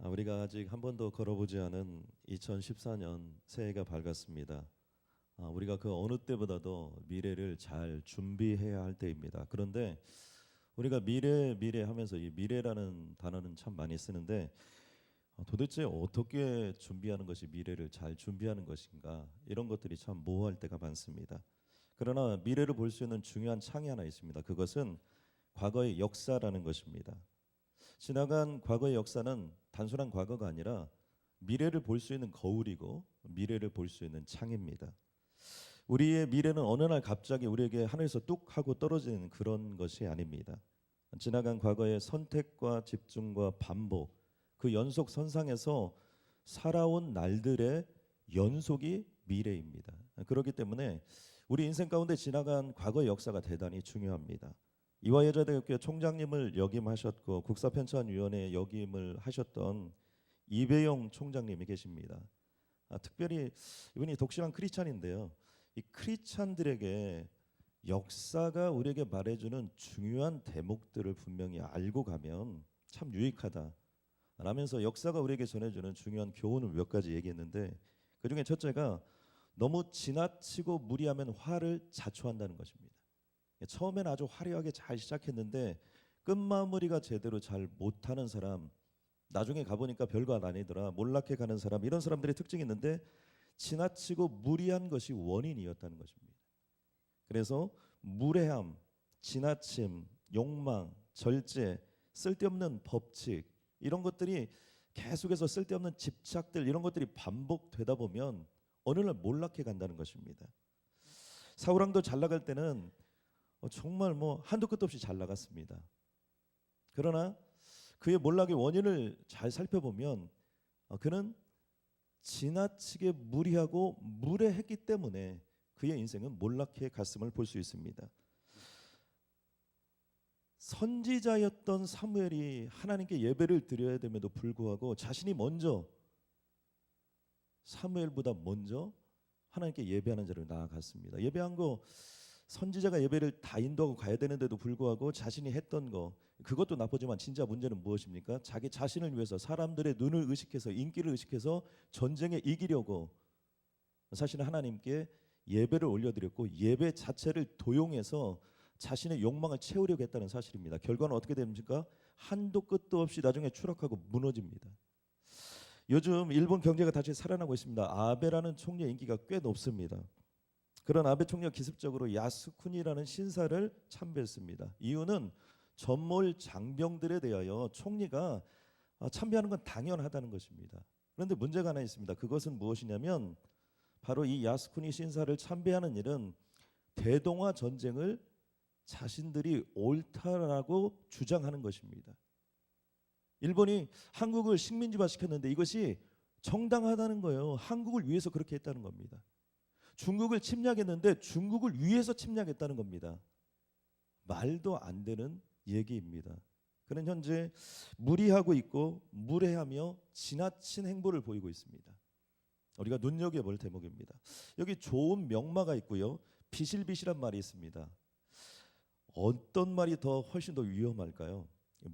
우리가 아직 한 번도 걸어보지 않은 2014년 새해가 밝았습니다. 우리가 그 어느 때보다도 미래를 잘 준비해야 할 때입니다. 그런데 우리가 미래 하면서 이 미래라는 단어는 참 많이 쓰는데 도대체 어떻게 준비하는 것이 미래를 잘 준비하는 것인가, 이런 것들이 참 모호할 때가 많습니다. 그러나 미래를 볼 수 있는 중요한 창이 하나 있습니다. 그것은 과거의 역사라는 것입니다. 지나간 과거의 역사는 단순한 과거가 아니라 미래를 볼 수 있는 거울이고 미래를 볼 수 있는 창입니다. 우리의 미래는 어느 날 갑자기 우리에게 하늘에서 뚝 하고 떨어지는 그런 것이 아닙니다. 지나간 과거의 선택과 집중과 반복, 그 연속 선상에서 살아온 날들의 연속이 미래입니다. 그렇기 때문에 우리 인생 가운데 지나간 과거의 역사가 대단히 중요합니다. 이화여자대학교 총장님을 역임하셨고 국사편찬위원회 역임을 하셨던 이배영 총장님이 계십니다. 특별히 이분이 독실한 크리스찬인데요. 이 크리스찬들에게 역사가 우리에게 말해주는 중요한 대목들을 분명히 알고 가면 참 유익하다 라면서 역사가 우리에게 전해주는 중요한 교훈을 몇 가지 얘기했는데, 그 중에 첫째가 너무 지나치고 무리하면 화를 자초한다는 것입니다. 처음엔 아주 화려하게 잘 시작했는데 끝마무리가 제대로 잘 못하는 사람, 나중에 가보니까 별거 아니더라, 몰락해 가는 사람, 이런 사람들의 특징이 있는데 지나치고 무리한 것이 원인이었다는 것입니다. 그래서 무례함, 지나침, 욕망, 절제, 쓸데없는 법칙, 이런 것들이 계속해서 쓸데없는 집착들, 이런 것들이 반복되다 보면 어느 날 몰락해 간다는 것입니다. 사울왕도 잘 나갈 때는 정말 한도 끝도 없이 잘 나갔습니다. 그러나 그의 몰락의 원인을 잘 살펴보면 그는 지나치게 무리하고 무례했기 때문에 그의 인생은 몰락해 갔음을 볼 수 있습니다. 선지자였던 사무엘이 하나님께 예배를 드려야 됨에도 불구하고 자신이 먼저, 사무엘보다 먼저 하나님께 예배하는 자를 나아갔습니다. 예배한 거, 선지자가 예배를 다 인도하고 가야 되는데도 불구하고 자신이 했던 거, 그것도 나쁘지만 진짜 문제는 무엇입니까? 자기 자신을 위해서 사람들의 눈을 의식해서, 인기를 의식해서 전쟁에 이기려고 사실은 하나님께 예배를 올려드렸고 예배 자체를 도용해서 자신의 욕망을 채우려고 했다는 사실입니다. 결과는 어떻게 됩니까? 한도 끝도 없이 나중에 추락하고 무너집니다. 요즘 일본 경제가 다시 살아나고 있습니다. 아베라는 총리의 인기가 꽤 높습니다. 그런 아베 총리가 기습적으로 야스쿠니라는 신사를 참배했습니다. 이유는 전몰 장병들에 대하여 총리가 참배하는 건 당연하다는 것입니다. 그런데 문제가 하나 있습니다. 그것은 무엇이냐면 바로 이 야스쿠니 신사를 참배하는 일은 대동아 전쟁을 자신들이 옳다라고 주장하는 것입니다. 일본이 한국을 식민지화 시켰는데 이것이 정당하다는 거예요. 한국을 위해서 그렇게 했다는 겁니다. 중국을 침략했는데 중국을 위해서 침략했다는 겁니다. 말도 안 되는 얘기입니다. 그는 현재 무리하고 있고 무례하며 지나친 행보를 보이고 있습니다. 우리가 눈여겨볼 대목입니다. 여기 좋은 명마가 있고요, 비실비실한 말이 있습니다. 어떤 말이 훨씬 더 위험할까요?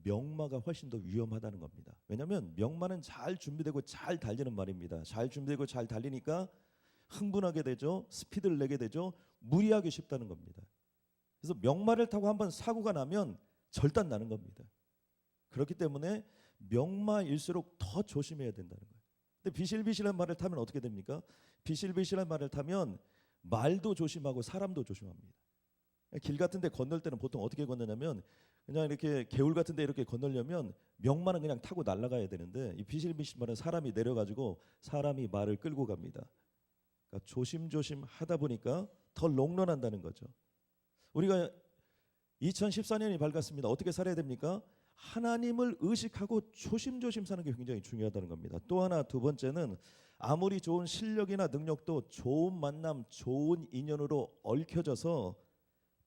명마가 훨씬 더 위험하다는 겁니다. 왜냐하면 명마는 잘 준비되고 잘 달리는 말입니다. 잘 준비되고 잘 달리니까 흥분하게 되죠. 스피드를 내게 되죠. 무리하기 쉽다는 겁니다. 그래서 명마를 타고 한번 사고가 나면 절단 나는 겁니다. 그렇기 때문에 명마일수록 더 조심해야 된다는 거예요. 근데 비실비실한 말을 타면 어떻게 됩니까? 비실비실한 말을 타면 말도 조심하고 사람도 조심합니다. 길 같은 데 건널 때는 보통 어떻게 건너냐면 그냥 이렇게 개울 같은 데 이렇게 건너려면 명마는 그냥 타고 날아가야 되는데 이 비실비실 말은 사람이 내려가지고 사람이 말을 끌고 갑니다. 그러니까 조심조심 하다 보니까 더 롱런한다는 거죠. 우리가 2014년이 밝았습니다. 어떻게 살아야 됩니까? 하나님을 의식하고 조심조심 사는 게 굉장히 중요하다는 겁니다. 또 하나, 두 번째는 아무리 좋은 실력이나 능력도 좋은 만남, 좋은 인연으로 얽혀져서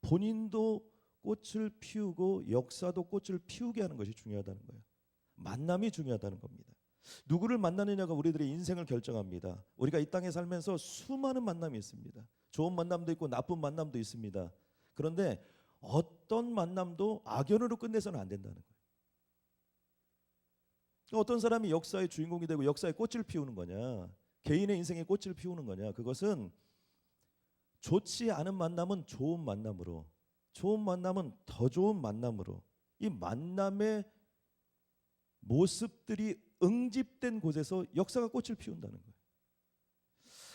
본인도 꽃을 피우고 역사도 꽃을 피우게 하는 것이 중요하다는 거예요. 만남이 중요하다는 겁니다. 누구를 만나느냐가 우리들의 인생을 결정합니다. 우리가 이 땅에 살면서 수많은 만남이 있습니다. 좋은 만남도 있고 나쁜 만남도 있습니다. 그런데 어떤 만남도 악연으로 끝내서는 안 된다는 거예요. 어떤 사람이 역사의 주인공이 되고 역사의 꽃을 피우는 거냐, 개인의 인생의 꽃을 피우는 거냐, 그것은 좋지 않은 만남은 좋은 만남으로, 좋은 만남은 더 좋은 만남으로, 이 만남의 모습들이 응집된 곳에서 역사가 꽃을 피운다는 거예요.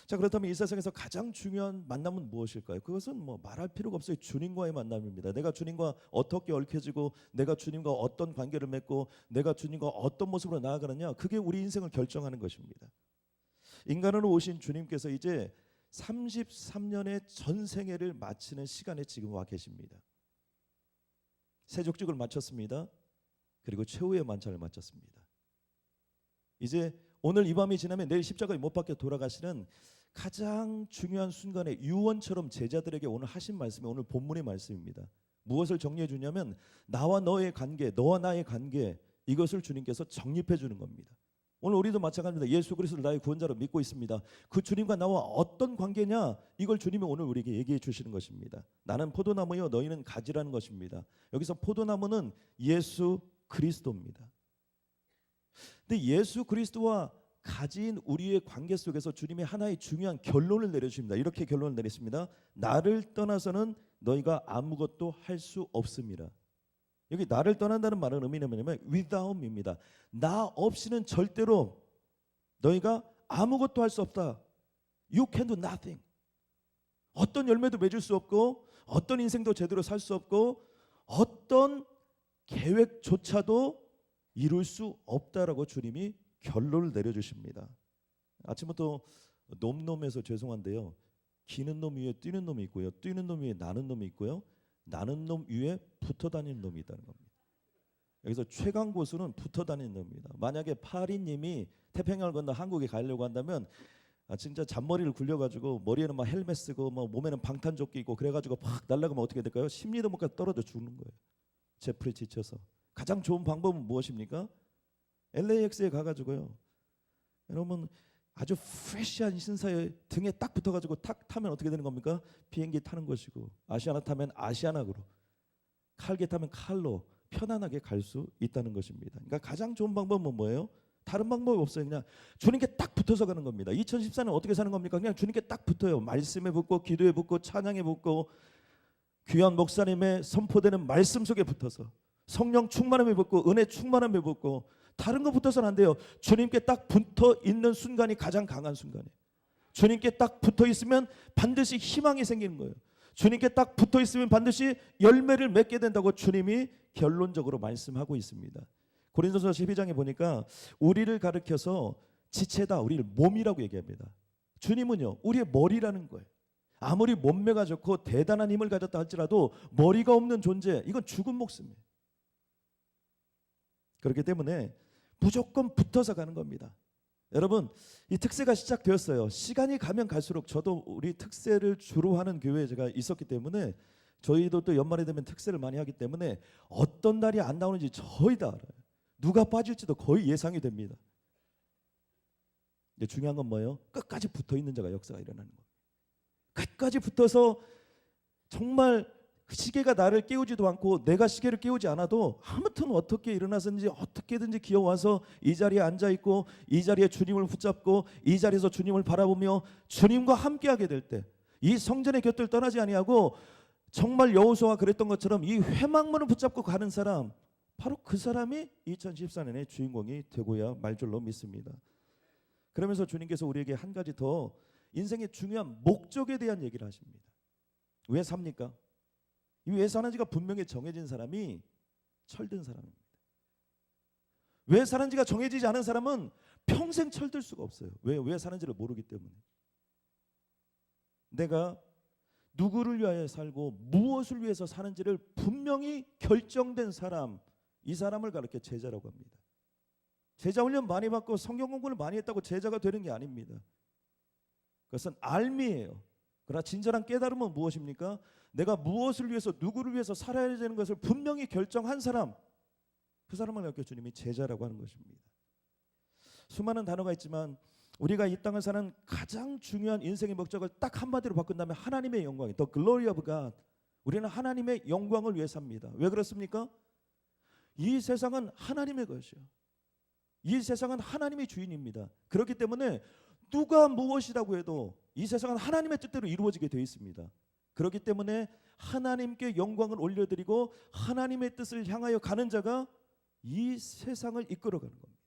자, 그렇다면 이 세상에서 가장 중요한 만남은 무엇일까요? 그것은 뭐 말할 필요가 없어요. 주님과의 만남입니다. 내가 주님과 어떻게 얽혀지고, 내가 주님과 어떤 관계를 맺고, 내가 주님과 어떤 모습으로 나아가느냐, 그게 우리 인생을 결정하는 것입니다. 인간으로 오신 주님께서 이제 33년의 전생애를 마치는 시간에 지금 와 계십니다. 세족직을 마쳤습니다. 그리고 최후의 만찬을 마쳤습니다. 이제 오늘 이 밤이 지나면 내일 십자가에 못 박혀 돌아가시는 가장 중요한 순간에 유언처럼 제자들에게 오늘 하신 말씀이 오늘 본문의 말씀입니다. 무엇을 정리해 주냐면 나와 너의 관계, 너와 나의 관계, 이것을 주님께서 정립해 주는 겁니다. 오늘 우리도 마찬가지입니다. 예수 그리스도를 나의 구원자로 믿고 있습니다. 그 주님과 나와 어떤 관계냐, 이걸 주님이 오늘 우리에게 얘기해 주시는 것입니다. 나는 포도나무요 너희는 가지라는 것입니다. 여기서 포도나무는 예수 그리스도입니다. 근데 예수 그리스도와 가진 우리의 관계 속에서 주님이 하나의 중요한 결론을 내려주십니다. 이렇게 결론을 내렸습니다. 나를 떠나서는 너희가 아무것도 할 수 없습니다. 여기 나를 떠난다는 말은 의미는 뭐냐면 without입니다. 나 없이는 절대로 너희가 아무것도 할 수 없다. You can do nothing. 어떤 열매도 맺을 수 없고, 어떤 인생도 제대로 살 수 없고, 어떤 계획조차도 이룰 수 없다라고 주님이 결론을 내려주십니다. 아침부터 놈놈해서 죄송한데요, 기는 놈 위에 뛰는 놈이 있고요, 뛰는 놈 위에 나는 놈이 있고요, 나는 놈 위에 붙어 다니는 놈이 있다는 겁니다. 여기서 최강 고수는 붙어 다니는 놈입니다. 만약에 파리님이 태평양을 건너 한국에 가려고 한다면 진짜 잔머리를 굴려가지고 머리에는 막 헬멧 쓰고 뭐 몸에는 방탄조끼 있고 그래가지고 팍 날아가면 어떻게 될까요? 10리도 못 가 떨어져 죽는 거예요. 제풀에 지쳐서. 가장 좋은 방법은 무엇입니까? LAX에 가가지고요, 여러분 아주 프레시한 신사의 등에 딱 붙어가지고 탁 타면 어떻게 되는 겁니까? 비행기 타는 것이고, 아시아나 타면 아시아나로, 칼게 타면 칼로 편안하게 갈 수 있다는 것입니다. 그러니까 가장 좋은 방법은 뭐예요? 다른 방법이 없어요. 그냥 주님께 딱 붙어서 가는 겁니다. 2014년 어떻게 사는 겁니까? 그냥 주님께 딱 붙어요. 말씀에 붙고, 기도에 붙고, 찬양에 붙고, 귀한 목사님의 선포되는 말씀 속에 붙어서, 성령 충만함에 붙고, 은혜 충만함에 붙고, 다른 거 붙어서는 안 돼요. 주님께 딱 붙어 있는 순간이 가장 강한 순간이에요. 주님께 딱 붙어 있으면 반드시 희망이 생기는 거예요. 주님께 딱 붙어 있으면 반드시 열매를 맺게 된다고 주님이 결론적으로 말씀하고 있습니다. 고린도서 12장에 보니까 우리를 가르쳐서 지체다, 우리를 몸이라고 얘기합니다. 주님은요, 우리의 머리라는 거예요. 아무리 몸매가 좋고 대단한 힘을 가졌다 할지라도 머리가 없는 존재, 이건 죽은 목숨이에요. 그렇기 때문에 무조건 붙어서 가는 겁니다. 여러분, 이 특세가 시작되었어요. 시간이 가면 갈수록 저도 우리 특세를 주로 하는 교회에 제가 있었기 때문에, 저희도 또 연말에 되면 특세를 많이 하기 때문에 어떤 날이 안 나오는지 저희 다 알아요. 누가 빠질지도 거의 예상이 됩니다. 근데 중요한 건 뭐예요? 끝까지 붙어 있는 자가 역사가 일어나는 거예요. 끝까지 붙어서 정말 시계가 나를 깨우지도 않고 내가 시계를 깨우지 않아도 아무튼 어떻게 일어나서든지 어떻게든지 기어와서 이 자리에 앉아있고, 이 자리에 주님을 붙잡고, 이 자리에서 주님을 바라보며 주님과 함께하게 될 때, 이 성전의 곁을 떠나지 아니하고 정말 여호수아가 그랬던 것처럼 이 회막문을 붙잡고 가는 사람, 바로 그 사람이 2014년의 주인공이 되고야 말 줄로 믿습니다. 그러면서 주님께서 우리에게 한 가지 더 인생의 중요한 목적에 대한 얘기를 하십니다. 왜 삽니까? 왜 사는지가 분명히 정해진 사람이 철든 사람입니다. 왜 사는지가 정해지지 않은 사람은 평생 철들 수가 없어요. 왜 사는지를 모르기 때문에. 내가 누구를 위하여 살고 무엇을 위해서 사는지를 분명히 결정된 사람, 이 사람을 가르쳐 제자라고 합니다. 제자 훈련 많이 받고 성경 공부를 많이 했다고 제자가 되는 게 아닙니다. 그것은 알미예요. 그러나 진정한 깨달음은 무엇입니까? 내가 무엇을 위해서, 누구를 위해서 살아야 되는 것을 분명히 결정한 사람, 그 사람을 가르쳐 주님이 제자라고 하는 것입니다. 수많은 단어가 있지만 우리가 이 땅을 사는 가장 중요한 인생의 목적을 딱 한마디로 바꾼다면 하나님의 영광이, The glory of God. 우리는 하나님의 영광을 위해 삽니다. 왜 그렇습니까? 이 세상은 하나님의 것이요. 이 세상은 하나님의 주인입니다. 그렇기 때문에 누가 무엇이라고 해도 이 세상은 하나님의 뜻대로 이루어지게 되어 있습니다. 그렇기 때문에 하나님께 영광을 올려드리고 하나님의 뜻을 향하여 가는 자가 이 세상을 이끌어가는 겁니다.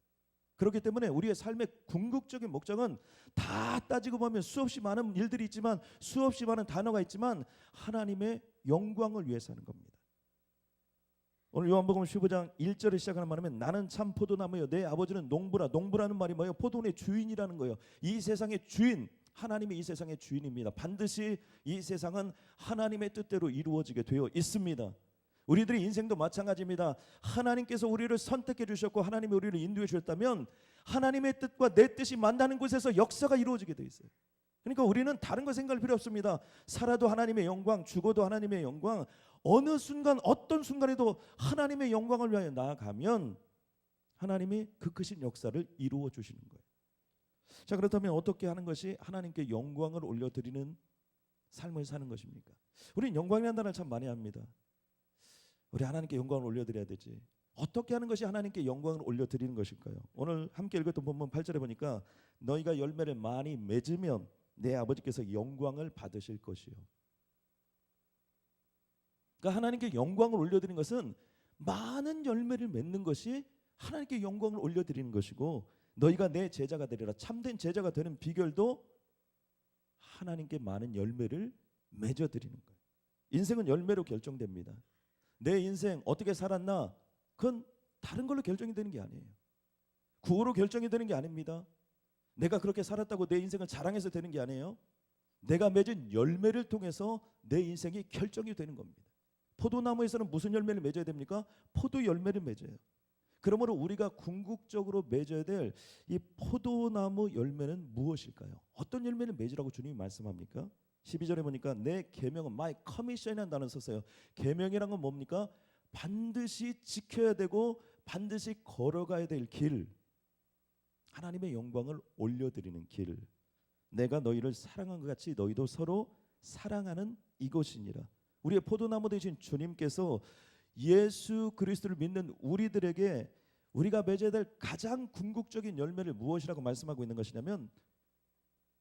그렇기 때문에 우리의 삶의 궁극적인 목적은 다 따지고 보면 수없이 많은 일들이 있지만, 수없이 많은 단어가 있지만 하나님의 영광을 위해서 하는 겁니다. 오늘 요한복음 15장 1절에 시작하는 말하면 나는 참 포도나무요 내 아버지는 농부라. 농부라는 말이 뭐예요? 포도원의 주인이라는 거예요. 이 세상의 주인, 하나님이 이 세상의 주인입니다. 반드시 이 세상은 하나님의 뜻대로 이루어지게 되어 있습니다. 우리들의 인생도 마찬가지입니다. 하나님께서 우리를 선택해 주셨고 하나님이 우리를 인도해 주셨다면 하나님의 뜻과 내 뜻이 만나는 곳에서 역사가 이루어지게 되어 있어요. 그러니까 우리는 다른 거 생각할 필요 없습니다. 살아도 하나님의 영광, 죽어도 하나님의 영광, 어느 순간 어떤 순간에도 하나님의 영광을 위하여 나아가면 하나님이 그 크신 역사를 이루어 주시는 거예요. 자, 그렇다면 어떻게 하는 것이 하나님께 영광을 올려드리는 삶을 사는 것입니까? 우리는 영광이라는 단어를 참 많이 합니다. 우리 하나님께 영광을 올려드려야 되지. 어떻게 하는 것이 하나님께 영광을 올려드리는 것일까요? 오늘 함께 읽었던 본문 8절에 보니까 너희가 열매를 많이 맺으면 내 아버지께서 영광을 받으실 것이요. 그러니까 하나님께 영광을 올려드리는 것은 많은 열매를 맺는 것이 하나님께 영광을 올려드리는 것이고, 너희가 내 제자가 되리라. 참된 제자가 되는 비결도 하나님께 많은 열매를 맺어드리는 거예요. 인생은 열매로 결정됩니다. 내 인생 어떻게 살았나, 그건 다른 걸로 결정이 되는 게 아니에요. 구호로 결정이 되는 게 아닙니다. 내가 그렇게 살았다고 내 인생을 자랑해서 되는 게 아니에요. 내가 맺은 열매를 통해서 내 인생이 결정이 되는 겁니다. 포도나무에서는 무슨 열매를 맺어야 됩니까? 포도 열매를 맺어요. 그러므로 우리가 궁극적으로 맺어야 될 이 포도나무 열매는 무엇일까요? 어떤 열매를 맺으라고 주님이 말씀합니까? 12절에 보니까 내 계명은 my commission이라는 단어를 썼어요. 계명이란 건 뭡니까? 반드시 지켜야 되고 반드시 걸어가야 될 길, 하나님의 영광을 올려드리는 길, 내가 너희를 사랑한 것 같이 너희도 서로 사랑하는 이것이니라. 우리의 포도나무 되신 주님께서 예수 그리스도를 믿는 우리들에게 우리가 맺어야 될 가장 궁극적인 열매를 무엇이라고 말씀하고 있는 것이냐면,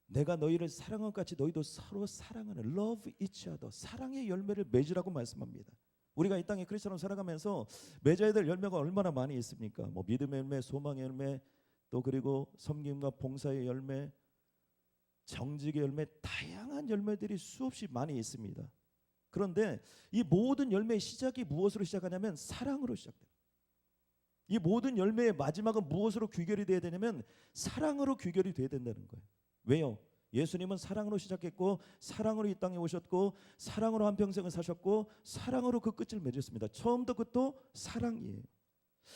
내가 너희를 사랑한 것 같이 너희도 서로 사랑하는 love each other, 사랑의 열매를 맺으라고 말씀합니다. 우리가 이 땅에 크리스천으로 살아가면서 맺어야 될 열매가 얼마나 많이 있습니까? 뭐 믿음의 열매, 소망의 열매, 또 그리고 섬김과 봉사의 열매, 정직의 열매, 다양한 열매들이 수없이 많이 있습니다. 그런데 이 모든 열매의 시작이 무엇으로 시작하냐면 사랑으로 시작돼요. 이 모든 열매의 마지막은 무엇으로 귀결이 돼야 되냐면 사랑으로 귀결이 돼야 된다는 거예요. 왜요? 예수님은 사랑으로 시작했고 사랑으로 이 땅에 오셨고 사랑으로 한평생을 사셨고 사랑으로 그 끝을 맺었습니다. 처음부터 끝도 사랑이에요.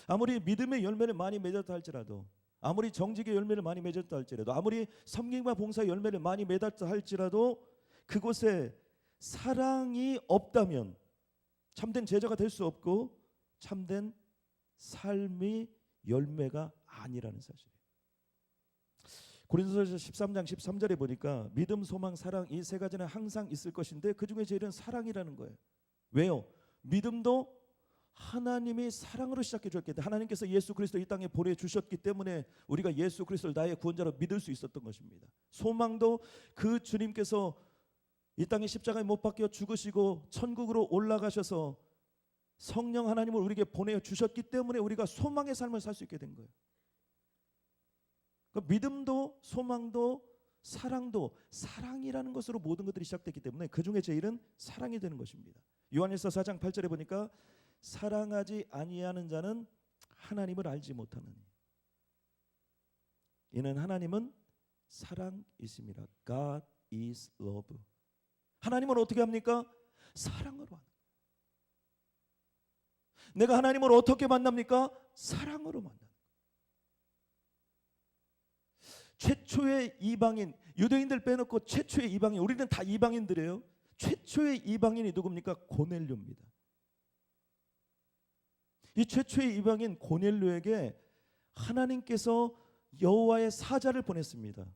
아무리 믿음의 열매를 많이 맺었다 할지라도, 아무리 정직의 열매를 많이 맺었다 할지라도, 아무리 섬김과 봉사의 열매를 많이 맺었다 할지라도 그곳에 사랑이 없다면 참된 제자가 될 수 없고 참된 삶이 열매가 아니라는 사실이에요. 고린도서 13장 13절에 보니까 믿음, 소망, 사랑 이 세 가지는 항상 있을 것인데 그 중에 제일은 사랑이라는 거예요. 왜요? 믿음도 하나님이 사랑으로 시작해 줬기 때문에, 하나님께서 예수 그리스도 이 땅에 보내주셨기 때문에 우리가 예수 그리스도를 나의 구원자로 믿을 수 있었던 것입니다. 소망도 그 주님께서 이 땅에 십자가에 못 박혀 죽으시고 천국으로 올라가셔서 성령 하나님을 우리에게 보내주셨기 때문에 우리가 소망의 삶을 살 수 있게 된 거예요. 그러니까 믿음도 소망도 사랑도 사랑이라는 것으로 모든 것들이 시작됐기 때문에 그 중에 제일은 사랑이 되는 것입니다. 요한일서 4장 8절에 보니까 사랑하지 아니하는 자는 하나님을 알지 못하느니 이는 하나님은 사랑이심이라. God is love. 하나님을 어떻게 합니까? 사랑으로 하는 거예요. 내가 하나님을 어떻게 만납니까? 사랑으로 만나는 거예요. 최초의 이방인, 유대인들 빼놓고 최초의 이방인, 우리는 다 이방인들이에요. 최초의 이방인이 누굽니까? 고넬료입니다. 이 최초의 이방인 고넬료에게 하나님께서 여호와의 사자를 보냈습니다.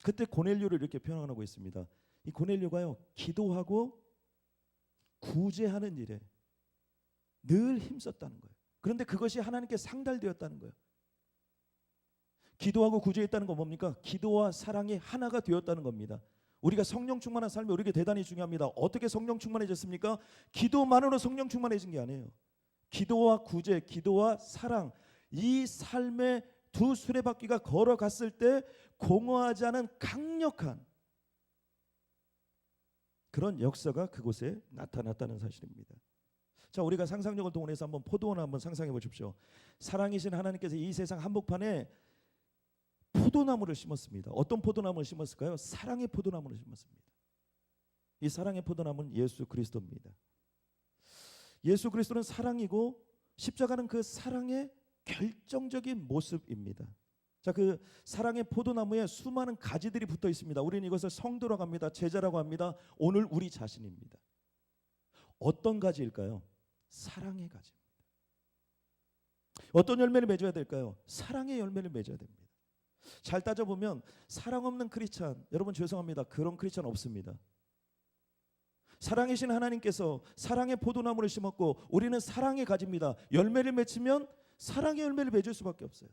그때 고넬료를 이렇게 표현하고 있습니다. 이 고넬료가요, 기도하고 구제하는 일에 늘 힘썼다는 거예요. 그런데 그것이 하나님께 상달되었다는 거예요. 기도하고 구제했다는 건 뭡니까? 기도와 사랑이 하나가 되었다는 겁니다. 우리가 성령 충만한 삶이 우리에게 대단히 중요합니다. 어떻게 성령 충만해졌습니까? 기도만으로 성령 충만해진 게 아니에요. 기도와 구제, 기도와 사랑, 이 삶의 두 수레바퀴가 걸어갔을 때 공허하지 않은 강력한 그런 역사가 그곳에 나타났다는 사실입니다. 자, 우리가 상상력을 동원해서 한번 포도원을 한번 상상해 보십시오. 사랑이신 하나님께서 이 세상 한복판에 포도나무를 심었습니다. 어떤 포도나무를 심었을까요? 사랑의 포도나무를 심었습니다. 이 사랑의 포도나무는 예수 그리스도입니다. 예수 그리스도는 사랑이고 십자가는 그 사랑의 결정적인 모습입니다. 자, 그 사랑의 포도나무에 수많은 가지들이 붙어 있습니다. 우리는 이것을 성도라고 합니다. 제자라고 합니다. 오늘 우리 자신입니다. 어떤 가지일까요? 사랑의 가지입니다. 어떤 열매를 맺어야 될까요? 사랑의 열매를 맺어야 됩니다. 잘 따져보면 사랑 없는 크리스찬, 여러분 죄송합니다. 그런 크리스찬 없습니다. 사랑이신 하나님께서 사랑의 포도나무를 심었고 우리는 사랑의 가지입니다. 열매를 맺으면 사랑의 열매를 맺을 수밖에 없어요.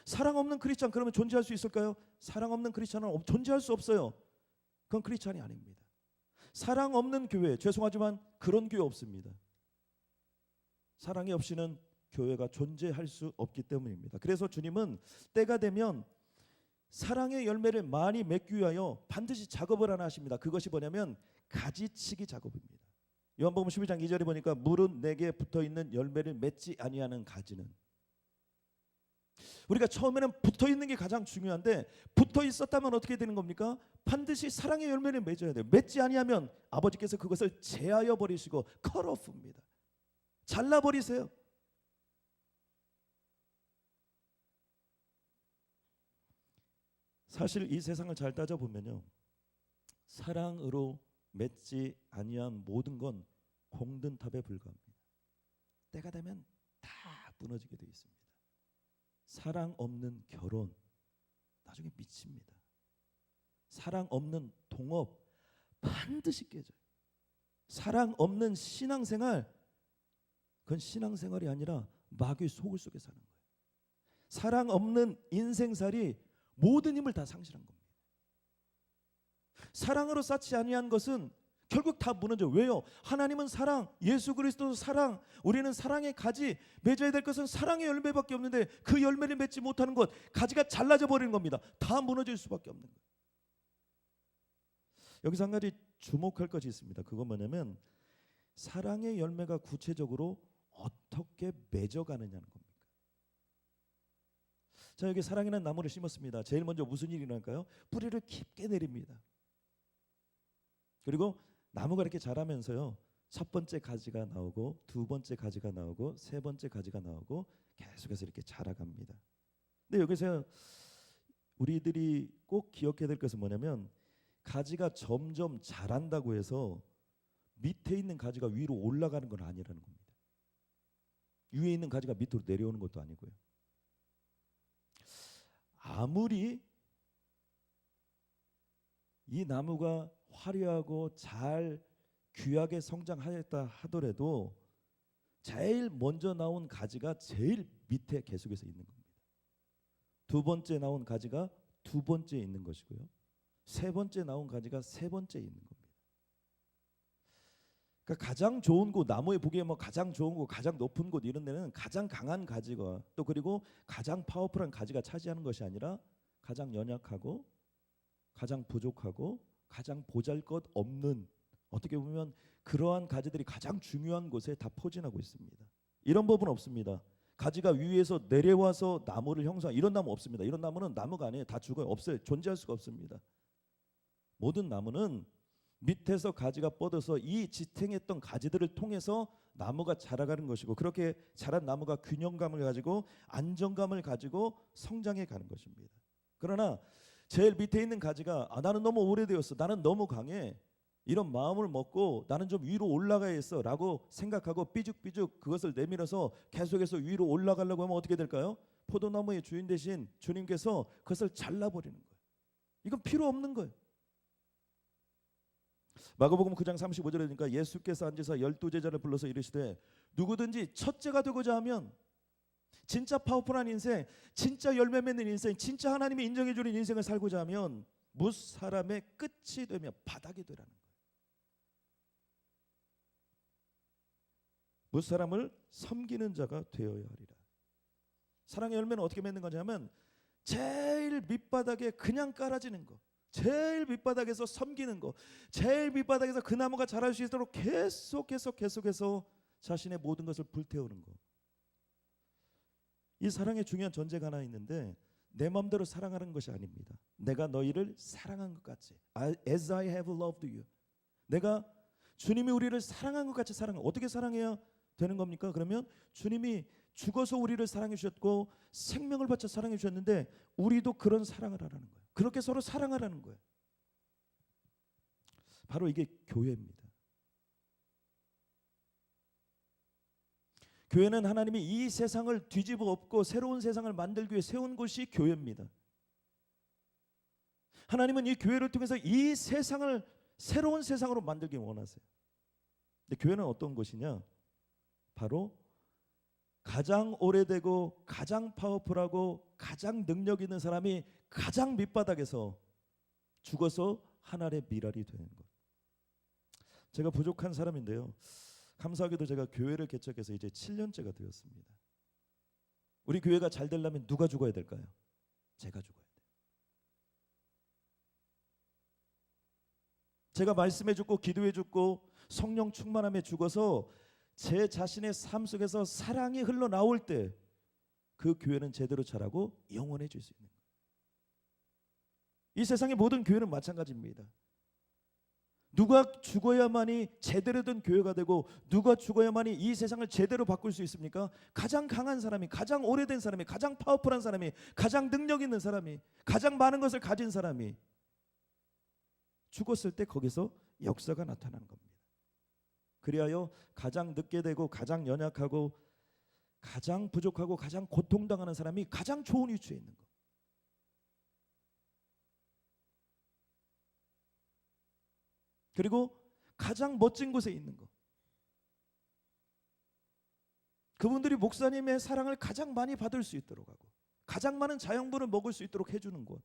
사랑 없는 크리스찬 그러면 존재할 수 있을까요? 사랑 없는 크리스찬은 존재할 수 없어요. 그건 크리스찬이 아닙니다. 사랑 없는 교회, 죄송하지만 그런 교회 없습니다. 사랑이 없이는 교회가 존재할 수 없기 때문입니다. 그래서 주님은 때가 되면 사랑의 열매를 많이 맺기 위하여 반드시 작업을 하나 하십니다. 그것이 뭐냐면 가지치기 작업입니다. 요한복음 12장 2절에 보니까 물은 내게 붙어있는 열매를 맺지 아니하는 가지는, 우리가 처음에는 붙어있는 게 가장 중요한데 붙어 있었다면 어떻게 되는 겁니까? 반드시 사랑의 열매를 맺어야 돼요. 맺지 아니하면 아버지께서 그것을 제하여 버리시고 cut off입니다. 잘라버리세요. 사실 이 세상을 잘 따져보면요, 사랑으로 맺지 아니한 모든 건 공든탑에 불과합니다. 때가 되면 다 무너지게 되어 있습니다. 사랑 없는 결혼 나중에 미칩니다. 사랑 없는 동업 반드시 깨져요. 사랑 없는 신앙생활, 그건 신앙생활이 아니라 마귀의 속을 속에 사는 거예요. 사랑 없는 인생살이 모든 힘을 다 상실한 겁니다. 사랑으로 쌓지 아니한 것은 결국 다 무너져요. 왜요? 하나님은 사랑, 예수 그리스도도 사랑, 우리는 사랑의 가지, 맺어야 될 것은 사랑의 열매밖에 없는데 그 열매를 맺지 못하는 것, 가지가 잘라져 버리는 겁니다. 다 무너질 수밖에 없는 거예요. 여기서 한 가지 주목할 것이 있습니다. 그건 뭐냐면 사랑의 열매가 구체적으로 어떻게 맺어가느냐는 겁니다. 자, 여기 사랑이라는 나무를 심었습니다. 제일 먼저 무슨 일이 일어날까요? 뿌리를 깊게 내립니다. 그리고 나무가 이렇게 자라면서요, 첫 번째 가지가 나오고 두 번째 가지가 나오고 세 번째 가지가 나오고 계속해서 이렇게 자라갑니다. 근데 여기서 우리들이 꼭 기억해야 될 것은 뭐냐면 가지가 점점 자란다고 해서 밑에 있는 가지가 위로 올라가는 건 아니라는 겁니다. 위에 있는 가지가 밑으로 내려오는 것도 아니고요. 아무리 이 나무가 화려하고 잘 귀하게 성장하였다 하더라도 제일 먼저 나온 가지가 제일 밑에 계속해서 있는 겁니다. 두 번째 나온 가지가 두 번째에 있는 것이고요. 세 번째 나온 가지가 세 번째에 있는 겁니다. 그러니까 가장 좋은 곳, 나무에 보기에 뭐 가장 좋은 곳, 가장 높은 곳 이런 데는 가장 강한 가지가 또 그리고 가장 파워풀한 가지가 차지하는 것이 아니라 가장 연약하고 가장 부족하고 가장 보잘것없는, 어떻게 보면 그러한 가지들이 가장 중요한 곳에 다 포진하고 있습니다. 이런 법은 없습니다. 가지가 위에서 내려와서 나무를 형성, 이런 나무 없습니다. 이런 나무는 나무가 아니에요. 다 죽어요. 없어요. 존재할 수가 없습니다. 모든 나무는 밑에서 가지가 뻗어서 이 지탱했던 가지들을 통해서 나무가 자라가는 것이고, 그렇게 자란 나무가 균형감을 가지고 안정감을 가지고 성장해 가는 것입니다. 그러나 제일 밑에 있는 가지가 나는 너무 오래되었어, 나는 너무 강해, 이런 마음을 먹고 나는 좀 위로 올라가야겠어 라고 생각하고 삐죽삐죽 그것을 내밀어서 계속해서 위로 올라가려고 하면 어떻게 될까요? 포도나무의 주인 대신 주님께서 그것을 잘라버리는 거예요. 이건 필요 없는 거예요. 마가복음 9장 35절에 보니까 예수께서 앉으사 12제자를 불러서 이르시되 누구든지 첫째가 되고자 하면 진짜 파워풀한 인생, 진짜 열매 맺는 인생, 진짜 하나님이 인정해 주는 인생을 살고자 하면 못 사람의 끝이 되며 바닥이 되라는 거예요. 못 사람을 섬기는 자가 되어야 하리라. 사랑의 열매는 어떻게 맺는 거냐면 제일 밑바닥에 그냥 깔아지는 거, 제일 밑바닥에서 섬기는 거, 제일 밑바닥에서 그 나무가 자랄 수 있도록 계속해서 자신의 모든 것을 불태우는 거. 이 사랑의 중요한 전제가 하나 있는데 내 마음대로 사랑하는 것이 아닙니다. 내가 너희를 사랑한 것 같이, as I have loved you. 내가 주님이 우리를 사랑한 것 같이 사랑해. 어떻게 사랑해야 되는 겁니까? 그러면 주님이 죽어서 우리를 사랑해 주셨고 생명을 바쳐 사랑해 주셨는데 우리도 그런 사랑을 하라는 거예요. 그렇게 서로 사랑하라는 거예요. 바로 이게 교회입니다. 교회는 하나님이 이 세상을 뒤집어 엎고 새로운 세상을 만들기 위해 세운 곳이 교회입니다. 하나님은 이 교회를 통해서 이 세상을 새로운 세상으로 만들기 원하세요. 근데 교회는 어떤 곳이냐? 바로 가장 오래되고 가장 파워풀하고 가장 능력 있는 사람이 가장 밑바닥에서 죽어서 하늘의 미랄이 되는 것. 제가 부족한 사람인데요. 감사하게도 제가 교회를 개척해서 이제 7년째가 되었습니다. 우리 교회가 잘 되려면 누가 죽어야 될까요? 제가 죽어야 돼요. 제가 말씀해 주고 기도해 주고 성령 충만함에 죽어서 제 자신의 삶 속에서 사랑이 흘러나올 때 그 교회는 제대로 자라고 영원해질 수 있는 거예요. 이 세상의 모든 교회는 마찬가지입니다. 누가 죽어야만이 제대로 된 교회가 되고 누가 죽어야만이 이 세상을 제대로 바꿀 수 있습니까? 가장 강한 사람이, 가장 오래된 사람이, 가장 파워풀한 사람이, 가장 능력 있는 사람이, 가장 많은 것을 가진 사람이 죽었을 때 거기서 역사가 나타나는 겁니다. 그리하여 가장 늦게 되고 가장 연약하고 가장 부족하고 가장 고통당하는 사람이 가장 좋은 위치에 있는 거. 그리고 가장 멋진 곳에 있는 거. 그분들이 목사님의 사랑을 가장 많이 받을 수 있도록 하고 가장 많은 자양분을 먹을 수 있도록 해주는 곳.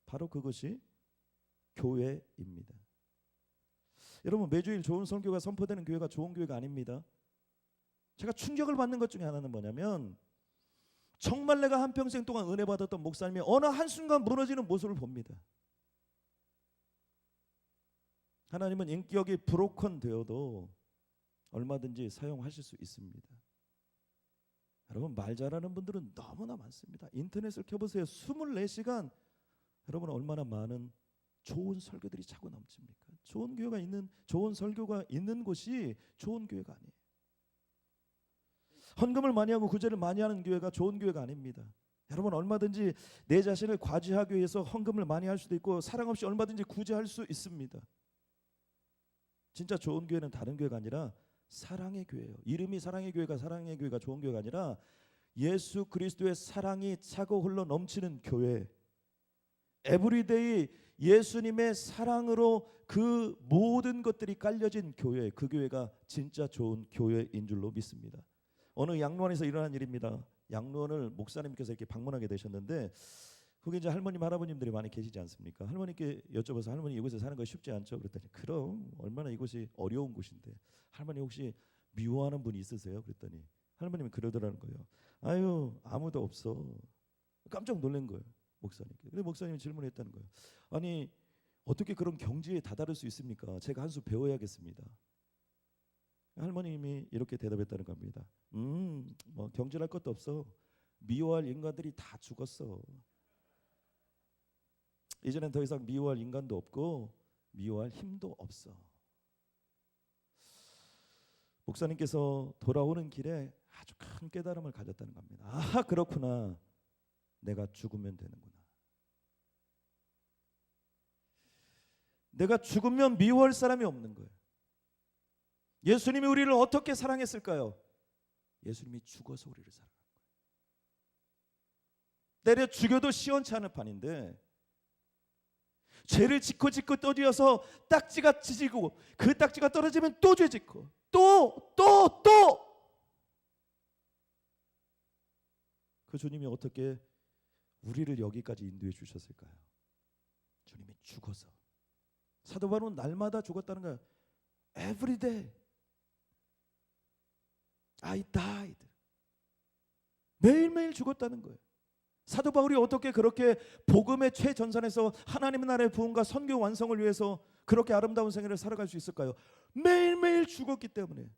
바로 그것이 교회입니다. 여러분, 매주일 좋은 선교가 선포되는 교회가 좋은 교회가 아닙니다. 제가 충격을 받는 것 중에 하나는 뭐냐면 정말 내가 한평생 동안 은혜 받았던 목사님이 어느 한순간 무너지는 모습을 봅니다. 하나님은 인격이 브로큰 되어도 얼마든지 사용하실 수 있습니다. 여러분, 말 잘하는 분들은 너무나 많습니다. 인터넷을 켜보세요. 24시간 여러분 얼마나 많은 좋은 설교들이 차고 넘칩니까? 좋은 교회가 있는, 좋은 설교가 있는 곳이 좋은 교회가 아니에요. 헌금을 많이 하고 구제를 많이 하는 교회가 좋은 교회가 아닙니다. 여러분, 얼마든지 내 자신을 과시하기 위해서 헌금을 많이 할 수도 있고 사랑 없이 얼마든지 구제할 수 있습니다. 진짜 좋은 교회는 다른 교회가 아니라 사랑의 교회예요. 이름이 사랑의 교회가 좋은 교회가 아니라 예수 그리스도의 사랑이 차고 흘러 넘치는 교회. 에브리데이 예수님의 사랑으로 그 모든 것들이 깔려진 교회, 그 교회가 진짜 좋은 교회인 줄로 믿습니다. 어느 양로원에서 일어난 일입니다. 양로원을 목사님께서 이렇게 방문하게 되셨는데 거기 이제 할머님, 할아버님들이 많이 계시지 않습니까? 할머니께 여쭤봐서 할머니 이곳에 사는 거 쉽지 않죠? 그랬더니 그럼 얼마나 이곳이 어려운 곳인데 할머니 혹시 미워하는 분이 있으세요? 그랬더니 할머님이 그러더라는 거예요. 아유, 아무도 없어. 깜짝 놀란 거예요, 목사님께. 근데 목사님이 질문했다는 거예요. 아니, 어떻게 그런 경지에 다다를 수 있습니까? 제가 한 수 배워야겠습니다. 할머님이 이렇게 대답했다는 겁니다. 뭐 경질할 것도 없어. 미워할 인간들이 다 죽었어. 이제는 더 이상 미워할 인간도 없고 미워할 힘도 없어. 목사님께서 돌아오는 길에 아주 큰 깨달음을 가졌다는 겁니다. 아, 그렇구나. 내가 죽으면 되는구나. 내가 죽으면 미워할 사람이 없는 거예요. 예수님이 우리를 어떻게 사랑했을까요? 예수님이 죽어서 우리를 사랑한 거예요. 때려 죽여도 시원치 않을 판인데 죄를 짓고 떠들어서 딱지가 찢어지고 그 딱지가 떨어지면 또 죄 짓고 또 그 주님이 어떻게 우리를 여기까지 인도해 주셨을까요? 주님이 죽어서. 사도 바울은 날마다 죽었다는 거예요. Every day I died. 매일매일 죽었다는 거예요. 사도 바울이 어떻게 그렇게 복음의 최전선에서 하나님의 나라의 부흥과 선교 완성을 위해서 그렇게 아름다운 생애를 살아갈 수 있을까요? 매일매일 죽었기 때문에.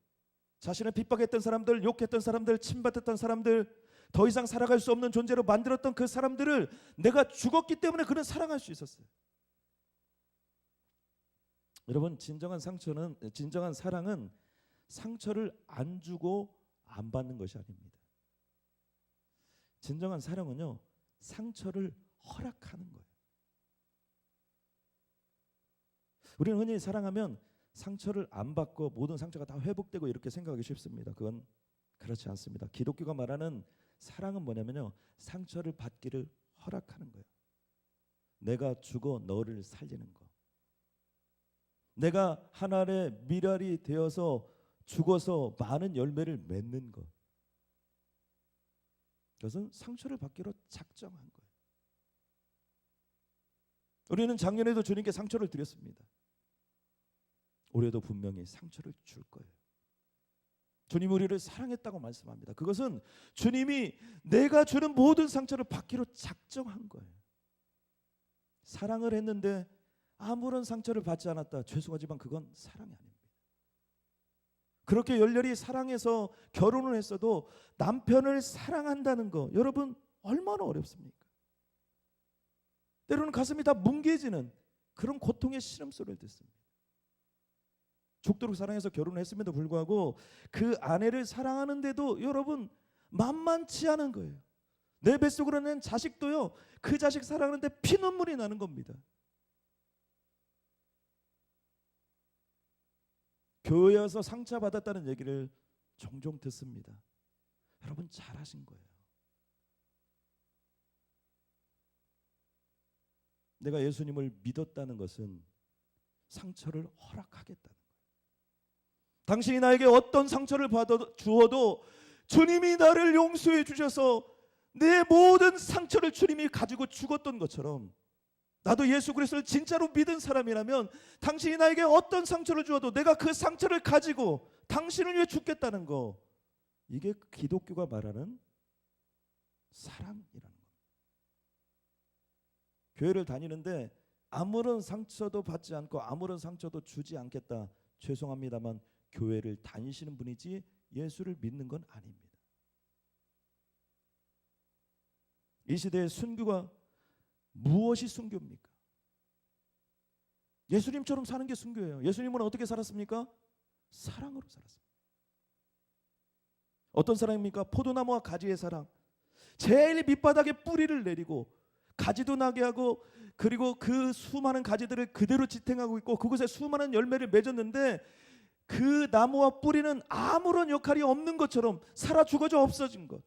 자신을 핍박했던 사람들, 욕했던 사람들, 침뱉었던 사람들, 더 이상 살아갈 수 없는 존재로 만들었던 그 사람들을 내가 죽었기 때문에 그는 사랑할 수 있었어요. 여러분, 진정한 사랑은 상처를 안 주고 안 받는 것이 아닙니다. 진정한 사랑은요, 상처를 허락하는 거예요. 우리는 흔히 사랑하면 상처를 안 받고 모든 상처가 다 회복되고 이렇게 생각하기 쉽습니다. 그건 그렇지 않습니다. 기독교가 말하는 사랑은 뭐냐면요, 상처를 받기를 허락하는 거예요. 내가 죽어 너를 살리는 거. 내가 하나의 미랄이 되어서 죽어서 많은 열매를 맺는 것. 그것은 상처를 받기로 작정한 거예요. 우리는 작년에도 주님께 상처를 드렸습니다. 올해도 분명히 상처를 줄 거예요. 주님 우리를 사랑했다고 말씀합니다. 그것은 주님이 내가 주는 모든 상처를 받기로 작정한 거예요. 사랑을 했는데 아무런 상처를 받지 않았다. 죄송하지만 그건 사랑이 아닙니다. 그렇게 열렬히 사랑해서 결혼을 했어도 남편을 사랑한다는 거, 여러분 얼마나 어렵습니까? 때로는 가슴이 다 뭉개지는 그런 고통의 시름소리를 듣습니다. 죽도록 사랑해서 결혼했음에도 불구하고 그 아내를 사랑하는데도 여러분 만만치 않은 거예요. 내 뱃속으로 낸 자식도요, 그 자식 사랑하는데 피눈물이 나는 겁니다. 교회에 와서 상처받았다는 얘기를 종종 듣습니다. 여러분 잘하신 거예요. 내가 예수님을 믿었다는 것은 상처를 허락하겠다는 거예요. 당신이 나에게 어떤 상처를 주어도 주님이 나를 용서해 주셔서 내 모든 상처를 주님이 가지고 죽었던 것처럼, 나도 예수 그리스도를 진짜로 믿은 사람이라면 당신이 나에게 어떤 상처를 주어도 내가 그 상처를 가지고 당신을 위해 죽겠다는 거, 이게 기독교가 말하는 사랑이라는 겁니다. 교회를 다니는데 아무런 상처도 받지 않고 아무런 상처도 주지 않겠다. 죄송합니다만 교회를 다니시는 분이지 예수를 믿는 건 아닙니다. 이 시대의 순교가 무엇이 순교입니까? 예수님처럼 사는 게 순교예요. 예수님은 어떻게 살았습니까? 사랑으로 살았습니다. 어떤 사랑입니까? 포도나무와 가지의 사랑. 제일 밑바닥에 뿌리를 내리고 가지도 나게 하고, 그리고 그 수많은 가지들을 그대로 지탱하고 있고 그곳에 수많은 열매를 맺었는데 그 나무와 뿌리는 아무런 역할이 없는 것처럼 살아 죽어져 없어진 것.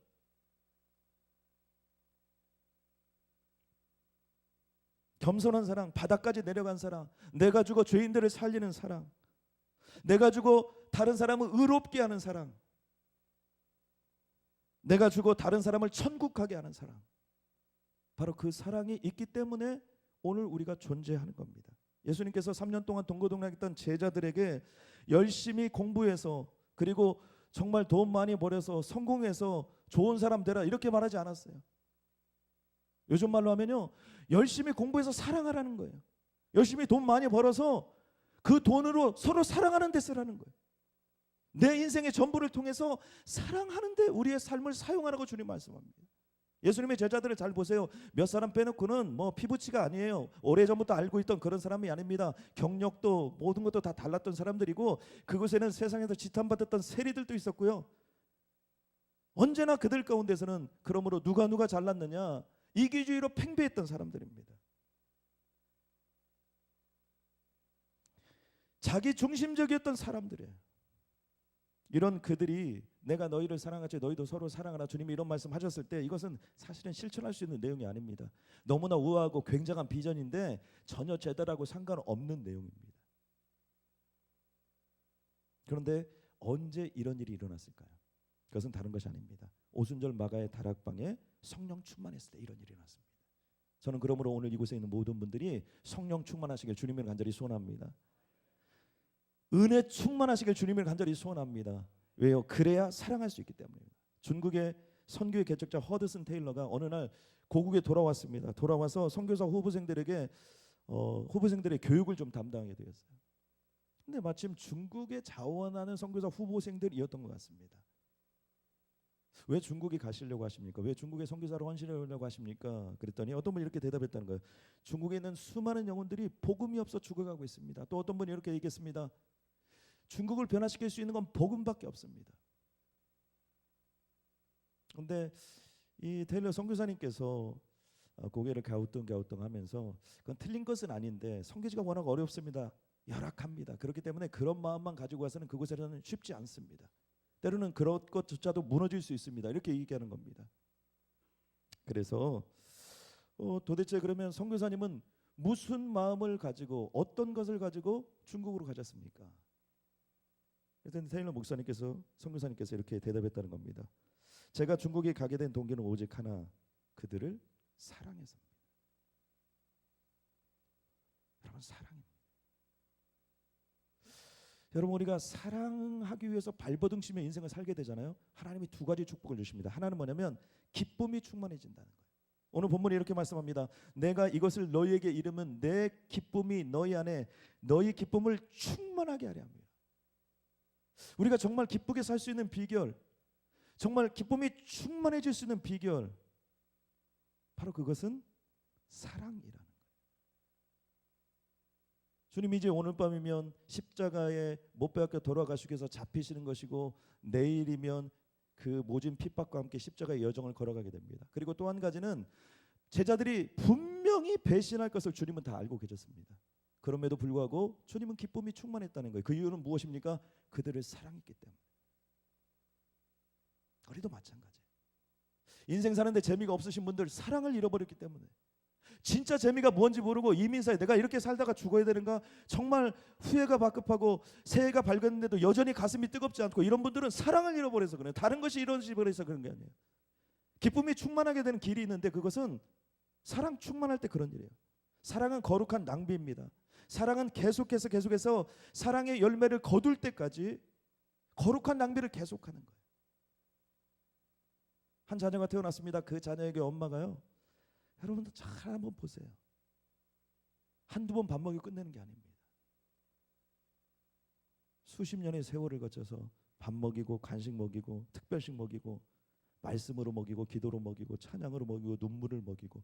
겸손한 사랑, 바닥까지 내려간 사랑, 내가 죽어 죄인들을 살리는 사랑, 내가 죽어 다른 사람을 의롭게 하는 사랑, 내가 죽어 다른 사람을 천국하게 하는 사랑, 바로 그 사랑이 있기 때문에 오늘 우리가 존재하는 겁니다. 예수님께서 3년 동안 동고동락했던 제자들에게 열심히 공부해서, 그리고 정말 돈 많이 벌여서 성공해서 좋은 사람 되라 이렇게 말하지 않았어요. 요즘 말로 하면요, 열심히 공부해서 사랑하라는 거예요. 열심히 돈 많이 벌어서 그 돈으로 서로 사랑하는 데 쓰라는 거예요. 내 인생의 전부를 통해서 사랑하는 데 우리의 삶을 사용하라고 주님 말씀합니다. 예수님의 제자들을 잘 보세요. 몇 사람 빼놓고는 뭐 피부치가 아니에요. 오래전부터 알고 있던 그런 사람이 아닙니다. 경력도 모든 것도 다 달랐던 사람들이고, 그곳에는 세상에서 지탄받았던 세리들도 있었고요. 언제나 그들 가운데서는 그러므로 누가 잘났느냐, 이기주의로 팽배했던 사람들입니다. 자기 중심적이었던 사람들이에요. 이런 그들이 내가 너희를 사랑하지 너희도 서로 사랑하라, 주님이 이런 말씀하셨을 때 이것은 사실은 실천할 수 있는 내용이 아닙니다. 너무나 우아하고 굉장한 비전인데 전혀 제자라고 상관없는 내용입니다. 그런데 언제 이런 일이 일어났을까요? 그것은 다른 것이 아닙니다. 오순절 마가의 다락방에 성령 충만했을 때 이런 일이 일어났습니다. 저는 그러므로 오늘 이곳에 있는 모든 분들이 성령 충만하시길 주님을 간절히 소원합니다. 은혜 충만하시길 주님을 간절히 소원합니다. 왜요? 그래야 사랑할 수 있기 때문입니다. 중국의 선교의 개척자 허드슨 테일러가 어느 날 고국에 돌아왔습니다. 돌아와서 선교사 후보생들에게 후보생들의 교육을 좀 담당하게 되었어요. 근데 마침 중국에 자원하는 선교사 후보생들이었던 것 같습니다. 왜 중국에 가시려고 하십니까? 왜 중국의 선교사로 헌신하려고 하십니까? 그랬더니 어떤 분이 이렇게 대답했다는 거예요. 중국에 있는 수많은 영혼들이 복음이 없어 죽어가고 있습니다. 또 어떤 분이 이렇게 얘기했습니다. 중국을 변화시킬 수 있는 건 복음밖에 없습니다. 그런데 이 테일러 선교사님께서 고개를 갸우뚱갸우뚱하면서 그건 틀린 것은 아닌데 선교지가 워낙 어렵습니다. 열악합니다. 그렇기 때문에 그런 마음만 가지고 와서는 그곳에서는 쉽지 않습니다. 때로는 그런 것조차도 무너질 수 있습니다. 이렇게 얘기하는 겁니다. 그래서 도대체 그러면 선교사님은 무슨 마음을 가지고 어떤 것을 가지고 중국으로 가셨습니까? 그랬더니 테일러 목사님께서 선교사님께서 이렇게 대답했다는 겁니다. 제가 중국에 가게 된 동기는 오직 하나, 그들을 사랑해서입니다. 여러분, 사랑입니다. 여러분, 우리가 사랑하기 위해서 발버둥치며 인생을 살게 되잖아요. 하나님이 두 가지 축복을 주십니다. 하나는 뭐냐면 기쁨이 충만해진다는 거예요. 오늘 본문이 이렇게 말씀합니다. 내가 이것을 너희에게 이르면 내 기쁨이 너희 안에 너희 기쁨을 충만하게 하려 합니다. 우리가 정말 기쁘게 살 수 있는 비결, 정말 기쁨이 충만해질 수 있는 비결, 바로 그것은 사랑이라는 거예요. 주님 이제 오늘 밤이면 십자가에 못 박혀 돌아가시기 위해서 잡히시는 것이고 내일이면 그 모진 핍박과 함께 십자가의 여정을 걸어가게 됩니다. 그리고 또 한 가지는 제자들이 분명히 배신할 것을 주님은 다 알고 계셨습니다. 그럼에도 불구하고 주님은 기쁨이 충만했다는 거예요. 그 이유는 무엇입니까? 그들을 사랑했기 때문에. 우리도 마찬가지예요. 인생 사는데 재미가 없으신 분들, 사랑을 잃어버렸기 때문에. 진짜 재미가 뭔지 모르고 이민사에 내가 이렇게 살다가 죽어야 되는가, 정말 후회가 바급하고 새해가 밝았는데도 여전히 가슴이 뜨겁지 않고, 이런 분들은 사랑을 잃어버려서 그래요. 다른 것이 잃어버려서 그런 게 아니에요. 기쁨이 충만하게 되는 길이 있는데 그것은 사랑 충만할 때 그런 일이에요. 사랑은 거룩한 낭비입니다. 사랑은 계속해서 사랑의 열매를 거둘 때까지 거룩한 낭비를 계속하는 거예요. 한 자녀가 태어났습니다. 그 자녀에게 엄마가요, 여러분들 잘 한번 보세요. 한두 번 밥 먹이고 끝내는 게 아닙니다. 수십 년의 세월을 거쳐서 밥 먹이고 간식 먹이고 특별식 먹이고 말씀으로 먹이고 기도로 먹이고 찬양으로 먹이고 눈물을 먹이고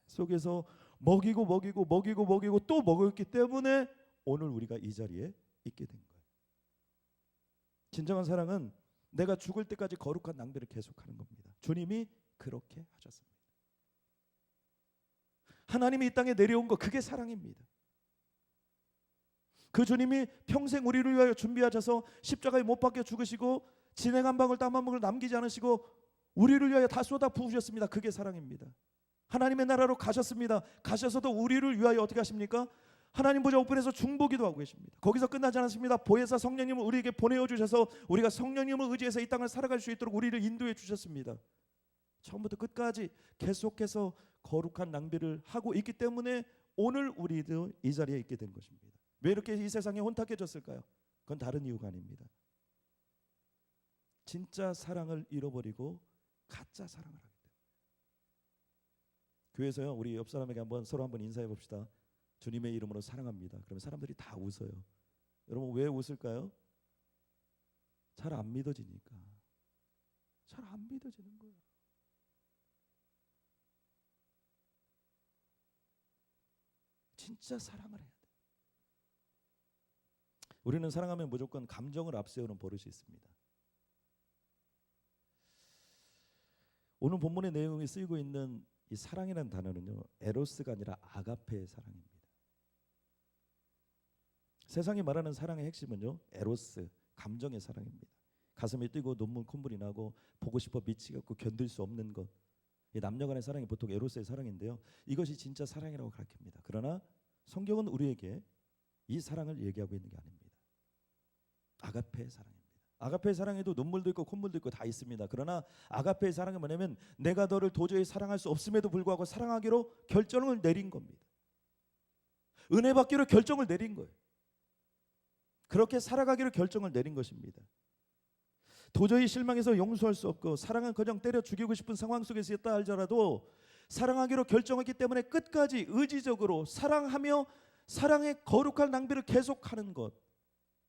계속해서 먹이고 또 먹였기 때문에 오늘 우리가 이 자리에 있게 된 거예요. 진정한 사랑은 내가 죽을 때까지 거룩한 낭비를 계속하는 겁니다. 주님이 그렇게 하셨습니다. 하나님이 이 땅에 내려온 거, 그게 사랑입니다. 그 주님이 평생 우리를 위하여 준비하셔서 십자가에 못 박혀 죽으시고 진액 한 방울 땀 한 방울 남기지 않으시고 우리를 위하여 다 쏟아 부으셨습니다. 그게 사랑입니다. 하나님의 나라로 가셨습니다. 가셔서도 우리를 위하여 어떻게 하십니까? 하나님 보좌 우편에서 중보기도 하고 계십니다. 거기서 끝나지 않았습니다. 보혜사 성령님을 우리에게 보내어 주셔서 우리가 성령님을 의지해서 이 땅을 살아갈 수 있도록 우리를 인도해 주셨습니다. 처음부터 끝까지 계속해서 거룩한 낭비를 하고 있기 때문에 오늘 우리도 이 자리에 있게 된 것입니다. 왜 이렇게 이 세상에 혼탁해졌을까요? 그건 다른 이유가 아닙니다. 진짜 사랑을 잃어버리고 가짜 사랑을 하기 때문에. 교회에서요, 우리 옆 사람에게 서로 한번 인사해 봅시다. 주님의 이름으로 사랑합니다. 그러면 사람들이 다 웃어요. 여러분 왜 웃을까요? 잘 안 믿어지니까. 잘 안 믿어지는 거예요. 진짜 사랑을 해야 돼. 우리는 사랑하면 무조건 감정을 앞세우는 버릇이 있습니다. 오늘 본문의 내용이 쓰이고 있는 이 사랑이라는 단어는요, 에로스가 아니라 아가페의 사랑입니다. 세상이 말하는 사랑의 핵심은요, 에로스, 감정의 사랑입니다. 가슴이 뛰고 눈물 콧물이 나고 보고 싶어 미치겠고 견딜 수 없는 것, 이 남녀간의 사랑이 보통 에로스의 사랑인데요, 이것이 진짜 사랑이라고 가르칩니다. 그러나 성경은 우리에게 이 사랑을 얘기하고 있는 게 아닙니다. 아가페의 사랑입니다. 아가페의 사랑에도 눈물도 있고 콧물도 있고 다 있습니다. 그러나 아가페의 사랑은 뭐냐면 내가 너를 도저히 사랑할 수 없음에도 불구하고 사랑하기로 결정을 내린 겁니다. 은혜 받기로 결정을 내린 거예요. 그렇게 살아가기로 결정을 내린 것입니다. 도저히 실망해서 용서할 수 없고 사랑은 그냥 때려 죽이고 싶은 상황 속에서 있다 할지라도 사랑하기로 결정했기 때문에 끝까지 의지적으로 사랑하며 사랑의 거룩한 낭비를 계속하는 것,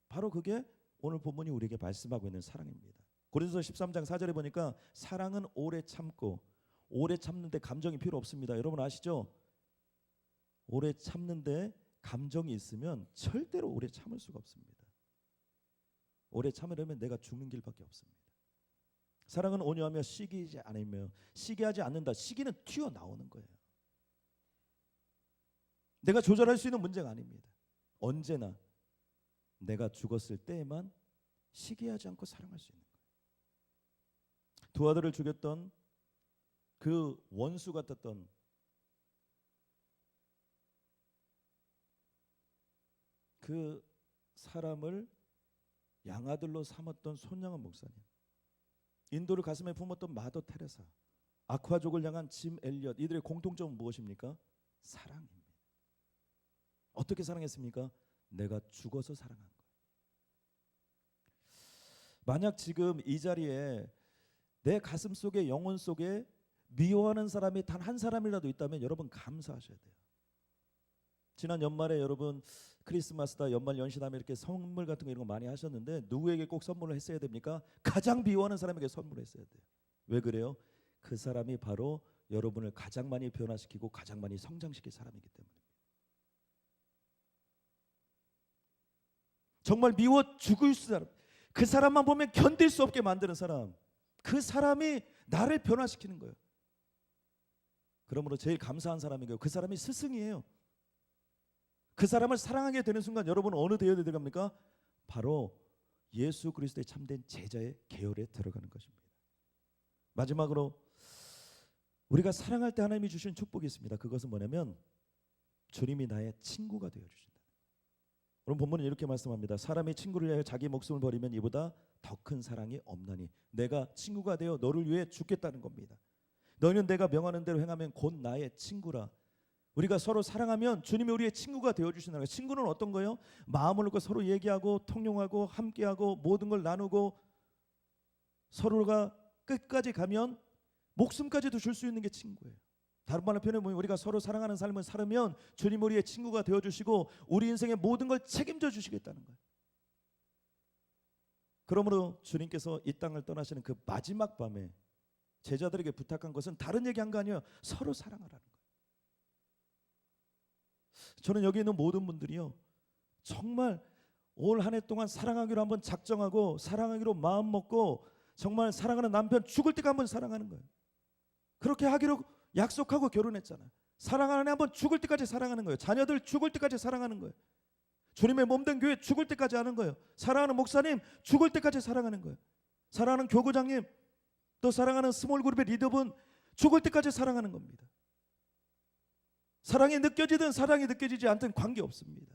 바로 그게 오늘 본문이 우리에게 말씀하고 있는 사랑입니다. 고린도서 13장 4절에 보니까 사랑은 오래 참고, 오래 참는데 감정이 필요 없습니다. 여러분 아시죠? 오래 참는데 감정이 있으면 절대로 오래 참을 수가 없습니다. 오래 참으려면 내가 죽는 길밖에 없습니다. 사랑은 온유하며 시기지 않으며, 시기하지 않는다. 시기는 튀어나오는 거예요. 내가 조절할 수 있는 문제가 아닙니다. 언제나 내가 죽었을 때에만 시기하지 않고 사랑할 수 있는 거예요. 두 아들을 죽였던 그 원수 같았던 그 사람을 양아들로 삼았던 손양은 목사님, 인도를 가슴에 품었던 마더 테레사, 아쿠아족을 향한 짐 엘리엇, 이들의 공통점은 무엇입니까? 사랑입니다. 어떻게 사랑했습니까? 내가 죽어서 사랑한 거예요. 만약 지금 이 자리에 내 가슴 속에, 영혼 속에 미워하는 사람이 단 한 사람이라도 있다면 여러분 감사하셔야 돼요. 지난 연말에 여러분 크리스마스다, 연말 연시하면 이렇게 선물 같은 거 이런 거 많이 하셨는데 누구에게 꼭 선물을 했어야 됩니까? 가장 미워하는 사람에게 선물을 했어야 돼요. 왜 그래요? 그 사람이 바로 여러분을 가장 많이 변화시키고 가장 많이 성장시킬 사람이기 때문입니다. 정말 미워 죽을 사람, 그 사람만 보면 견딜 수 없게 만드는 사람, 그 사람이 나를 변화시키는 거예요. 그러므로 제일 감사한 사람이고요, 그 사람이 스승이에요. 그 사람을 사랑하게 되는 순간 여러분은 어느 대열에 들어갑니까? 바로 예수 그리스도의 참된 제자의 계열에 들어가는 것입니다. 마지막으로 우리가 사랑할 때 하나님이 주신 축복이 있습니다. 그것은 뭐냐면 주님이 나의 친구가 되어주신다. 오늘 본문은 이렇게 말씀합니다. 사람이 친구를 위하여 자기 목숨을 버리면 이보다 더 큰 사랑이 없나니. 내가 친구가 되어 너를 위해 죽겠다는 겁니다. 너희는 내가 명하는 대로 행하면 곧 나의 친구라. 우리가 서로 사랑하면 주님이 우리의 친구가 되어주신다는 거예요. 친구는 어떤 거예요? 마음을 놓고 서로 얘기하고 통용하고 함께하고 모든 걸 나누고 서로가 끝까지 가면 목숨까지도 줄 수 있는 게 친구예요. 다른 말로 표현해보면 우리가 서로 사랑하는 삶을 살면 주님 우리의 친구가 되어주시고 우리 인생의 모든 걸 책임져 주시겠다는 거예요. 그러므로 주님께서 이 땅을 떠나시는 그 마지막 밤에 제자들에게 부탁한 것은 다른 얘기한 거 아니에요. 서로 사랑하라는 거예요. 저는 여기 있는 모든 분들이요, 정말 올 한 해 동안 사랑하기로 한번 작정하고 사랑하기로 마음 먹고 정말 사랑하는 남편 죽을 때까지 한번 사랑하는 거예요. 그렇게 하기로 약속하고 결혼했잖아요. 사랑하는 애 한번 죽을 때까지 사랑하는 거예요. 자녀들 죽을 때까지 사랑하는 거예요. 주님의 몸된 교회 죽을 때까지 하는 거예요. 사랑하는 목사님 죽을 때까지 사랑하는 거예요. 사랑하는 교구장님, 또 사랑하는 스몰 그룹의 리더분 죽을 때까지 사랑하는 겁니다. 사랑이 느껴지든 사랑이 느껴지지 않든 관계없습니다.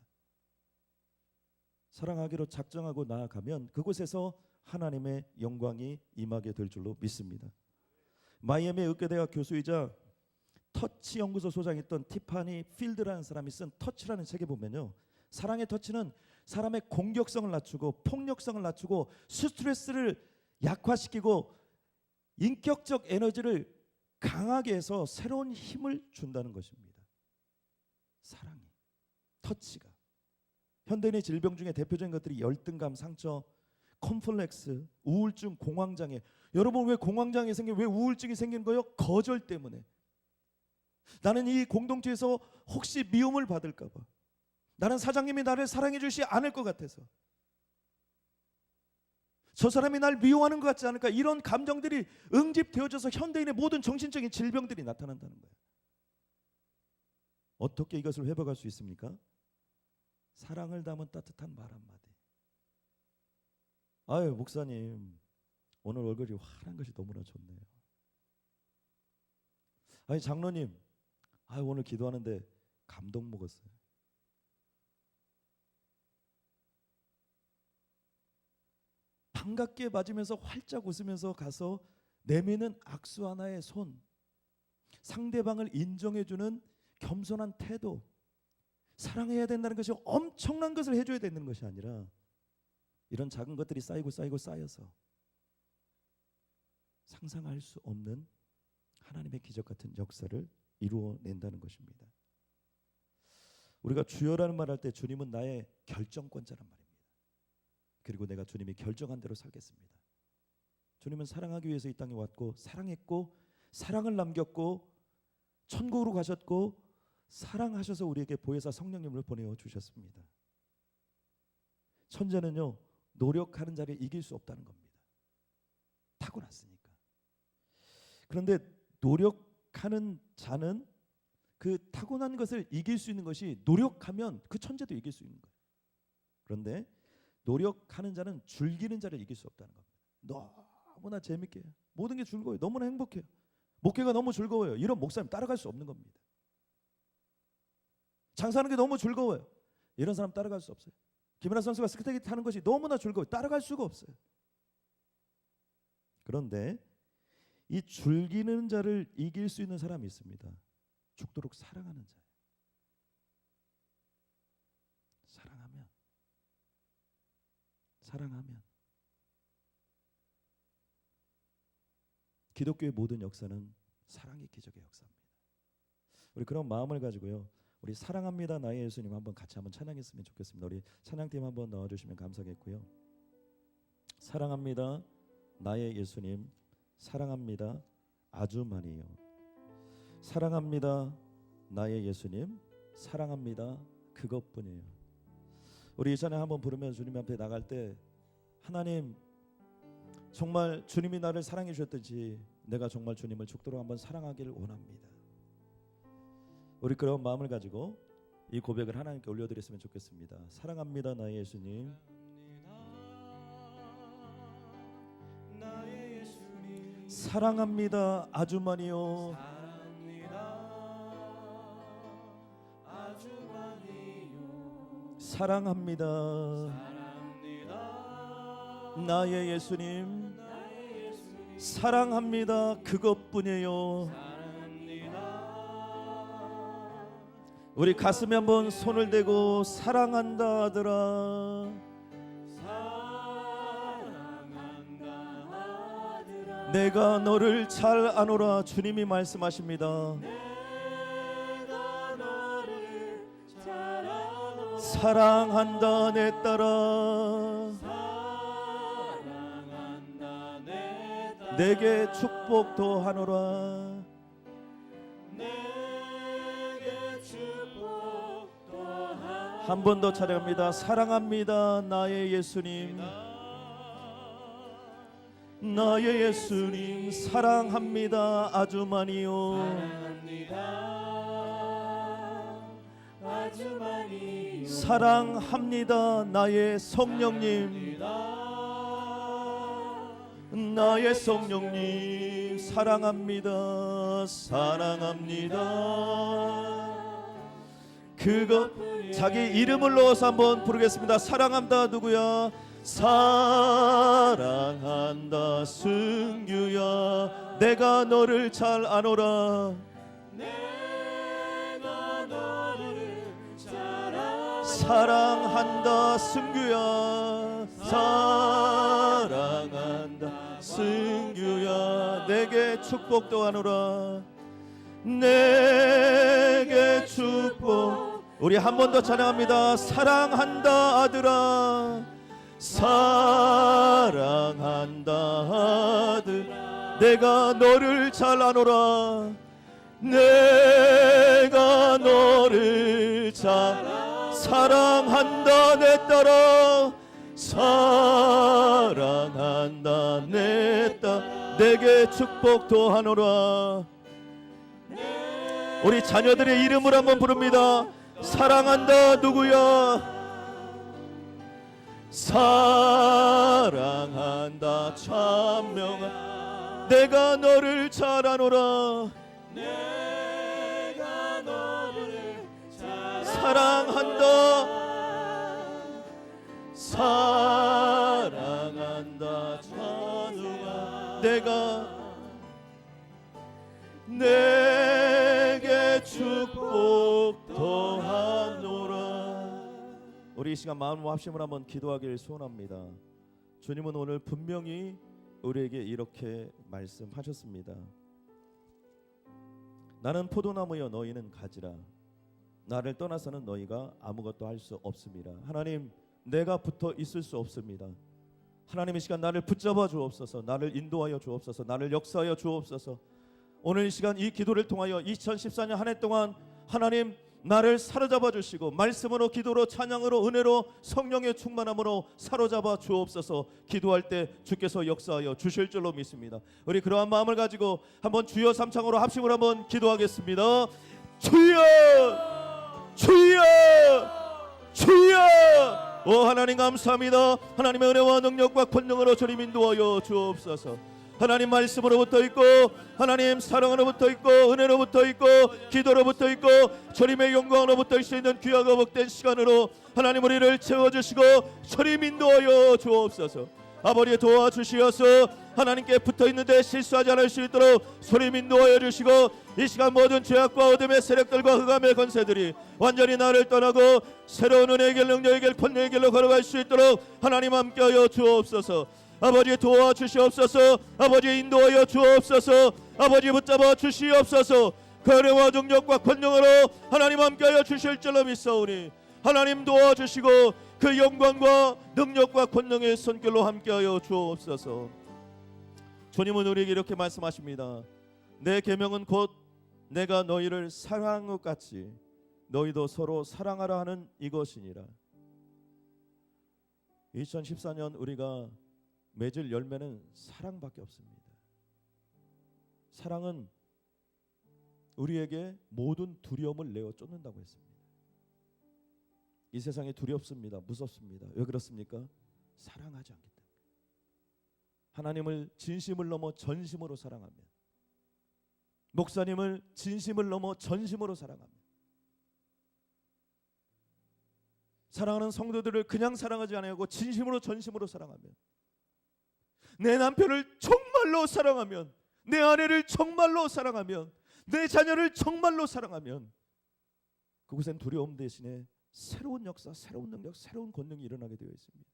사랑하기로 작정하고 나아가면 그곳에서 하나님의 영광이 임하게 될 줄로 믿습니다. 마이애미의 의과대학 교수이자 터치 연구소 소장이었던 티파니 필드라는 사람이 쓴 터치라는 책에 보면요, 사랑의 터치는 사람의 공격성을 낮추고 폭력성을 낮추고 스트레스를 약화시키고 인격적 에너지를 강하게 해서 새로운 힘을 준다는 것입니다. 사랑이, 터치가. 현대인의 질병 중에 대표적인 것들이 열등감, 상처, 컴플렉스, 우울증, 공황장애. 여러분 왜 공황장애 생겨요? 왜 우울증이 생기는 거예요? 거절 때문에. 나는 이 공동체에서 혹시 미움을 받을까 봐, 나는 사장님이 나를 사랑해 주시지 않을 것 같아서, 저 사람이 날 미워하는 것 같지 않을까, 이런 감정들이 응집되어져서 현대인의 모든 정신적인 질병들이 나타난다는 거예요. 어떻게 이것을 회복할 수 있습니까? 사랑을 담은 따뜻한 말 한마디. 아유 목사님 오늘 얼굴이 환한 것이 너무나 좋네요. 아니 장로님, 아유 오늘 기도하는데 감동 먹었어요. 반갑게 맞으면서 활짝 웃으면서 가서 내미는 악수 하나의 손, 상대방을 인정해주는 겸손한 태도, 사랑해야 된다는 것이 엄청난 것을 해줘야 되는 것이 아니라 이런 작은 것들이 쌓이고 쌓여서 상상할 수 없는 하나님의 기적 같은 역사를 이루어낸다는 것입니다. 우리가 주여라는 말 할 때 주님은 나의 결정권자란 말입니다. 그리고 내가 주님이 결정한 대로 살겠습니다. 주님은 사랑하기 위해서 이 땅에 왔고 사랑했고 사랑을 남겼고 천국으로 가셨고 사랑하셔서 우리에게 보혜사 성령님을 보내어 주셨습니다. 천재는요 노력하는 자를 이길 수 없다는 겁니다. 타고났으니까. 그런데 노력하는 자는 그 타고난 것을 이길 수 있는 것이 노력하면 그 천재도 이길 수 있는 거예요. 그런데 노력하는 자는 즐기는 자를 이길 수 없다는 겁니다. 너무나 재밌게 모든 게 즐거워요. 너무나 행복해요. 목회가 너무 즐거워요. 이런 목사님 따라갈 수 없는 겁니다. 장사하는 게 너무 즐거워요. 이런 사람 따라갈 수 없어요. 김연아 선수가 스케이트 타는 것이 너무나 즐거워요. 따라갈 수가 없어요. 그런데 이 즐기는 자를 이길 수 있는 사람이 있습니다. 죽도록 사랑하는 자예요. 사랑하면 기독교의 모든 역사는 사랑의 기적의 역사입니다. 우리 그런 마음을 가지고요, 우리 사랑합니다 나의 예수님 한번 같이 한번 찬양했으면 좋겠습니다. 우리 찬양팀 한번 나와주시면 감사하겠고요. 사랑합니다 나의 예수님, 사랑합니다 아주 많이요. 사랑합니다 나의 예수님, 사랑합니다 그것뿐이에요. 우리 이 전에 한번 부르면 주님 앞에 나갈 때 하나님 정말 주님이 나를 사랑해 주셨듯이 내가 정말 주님을 죽도록 한번 사랑하기를 원합니다. 우리 그런 마음을 가지고 이 고백을 하나님께 올려드렸으면 좋겠습니다. 사랑합니다 나의 예수님, 사랑합니다 아주 많이요. 사랑합니다 나의 예수님, 사랑합니다 그것뿐이에요. 우리 가슴에 한번 손을 대고 사랑한다 하더라. 내가 너를 잘 아노라. 주님이 말씀하십니다. 사랑한다 내 딸아, 내게 축복도 하노라. 한 번 더 찬양합니다. 사랑합니다 나의 예수님, 나의 예수님, 사랑합니다 아주 많이요. 사랑합니다 나의 성령님, 나의 성령님, 사랑합니다 사랑합니다. 그것 자기 이름을 넣어서 한번 부르겠습니다. 사랑한다 누구야? 사랑한다 승규야, 내가 너를 잘 아노라. 사랑한다 승규야, 사랑한다 승규야, 내게 축복도 하노라. 내게 축복. 우리 한 번 더 찬양합니다. 사랑한다 아들아, 사랑한다 아들, 내가 너를 잘 아노라. 내가 너를 잘 사랑한다 내 딸아, 사랑한다 내 딸, 내게 축복도 하노라. 우리 자녀들의 이름을 한번 부릅니다. 사랑한다 누구야? 사랑한다 찬명아, 내가 너를 잘 아노라. 내가 너를 잘 사랑한다, 사랑한다 내게 축복 더하노라. 우리 이 시간 마음과 합심을 한번 기도하길 소원합니다. 주님은 오늘 분명히 우리에게 이렇게 말씀하셨습니다. 나는 포도나무여 너희는 가지라. 나를 떠나서는 너희가 아무것도 할 수 없습니다. 하나님, 내가 붙어 있을 수 없습니다. 하나님, 이 시간 나를 붙잡아 주옵소서. 나를 인도하여 주옵소서. 나를 역사하여 주옵소서. 오늘 이 시간 이 기도를 통하여 2014년 한 해 동안 하나님 나를 사로잡아 주시고 말씀으로, 기도로, 찬양으로, 은혜로, 성령의 충만함으로 사로잡아 주옵소서. 기도할 때 주께서 역사하여 주실 줄로 믿습니다. 우리 그러한 마음을 가지고 한번 주여 삼창으로 합심을 한번 기도하겠습니다. 주여, 주여, 주여. 오 하나님 감사합니다. 하나님의 은혜와 능력과 권능으로 주님 인도하여 주옵소서. 하나님 말씀으로부터 있고, 하나님 사랑으로부터 있고, 은혜로부터 있고, 기도로부터 있고, 주님의 영광으로부터 있을 수 있는 귀하고 복된 시간으로 하나님 우리를 채워주시고 주님 인도하여 주옵소서. 아버지 도와주시어서 하나님께 붙어있는데 실수하지 않을 수 있도록 주님 인도하여 주시고, 이 시간 모든 죄악과 어둠의 세력들과 흑암의 권세들이 완전히 나를 떠나고 새로운 은혜의 길, 능력의 길, 권능의 길로 걸어갈 수 있도록 하나님 함께하여 주옵소서. 아버지 도와주시옵소서. 아버지 인도하여 주옵소서. 아버지 붙잡아 주시옵소서. 그 은혜와 능력과 권능으로 하나님 함께하여 주실 줄로 믿사오니 하나님 도와주시고 그 영광과 능력과 권능의 손길로 함께하여 주옵소서. 주님은 우리에게 이렇게 말씀하십니다. 내 계명은 곧 내가 너희를 사랑한 것 같이 너희도 서로 사랑하라 하는 이것이니라. 2014년 우리가 맺을 열매는 사랑밖에 없습니다. 사랑은 우리에게 모든 두려움을 내어 쫓는다고 했습니다. 이 세상이 두렵습니다. 무섭습니다. 왜 그렇습니까? 사랑하지 않기 때문에. 하나님을 진심을 넘어 전심으로 사랑하면, 목사님을 진심을 넘어 전심으로 사랑하면, 사랑하는 성도들을 그냥 사랑하지 않고 진심으로 전심으로 사랑하면, 내 남편을 정말로 사랑하면, 내 아내를 정말로 사랑하면, 내 자녀를 정말로 사랑하면 그곳엔 두려움 대신에 새로운 역사, 새로운 능력, 새로운 권능이 일어나게 되어 있습니다.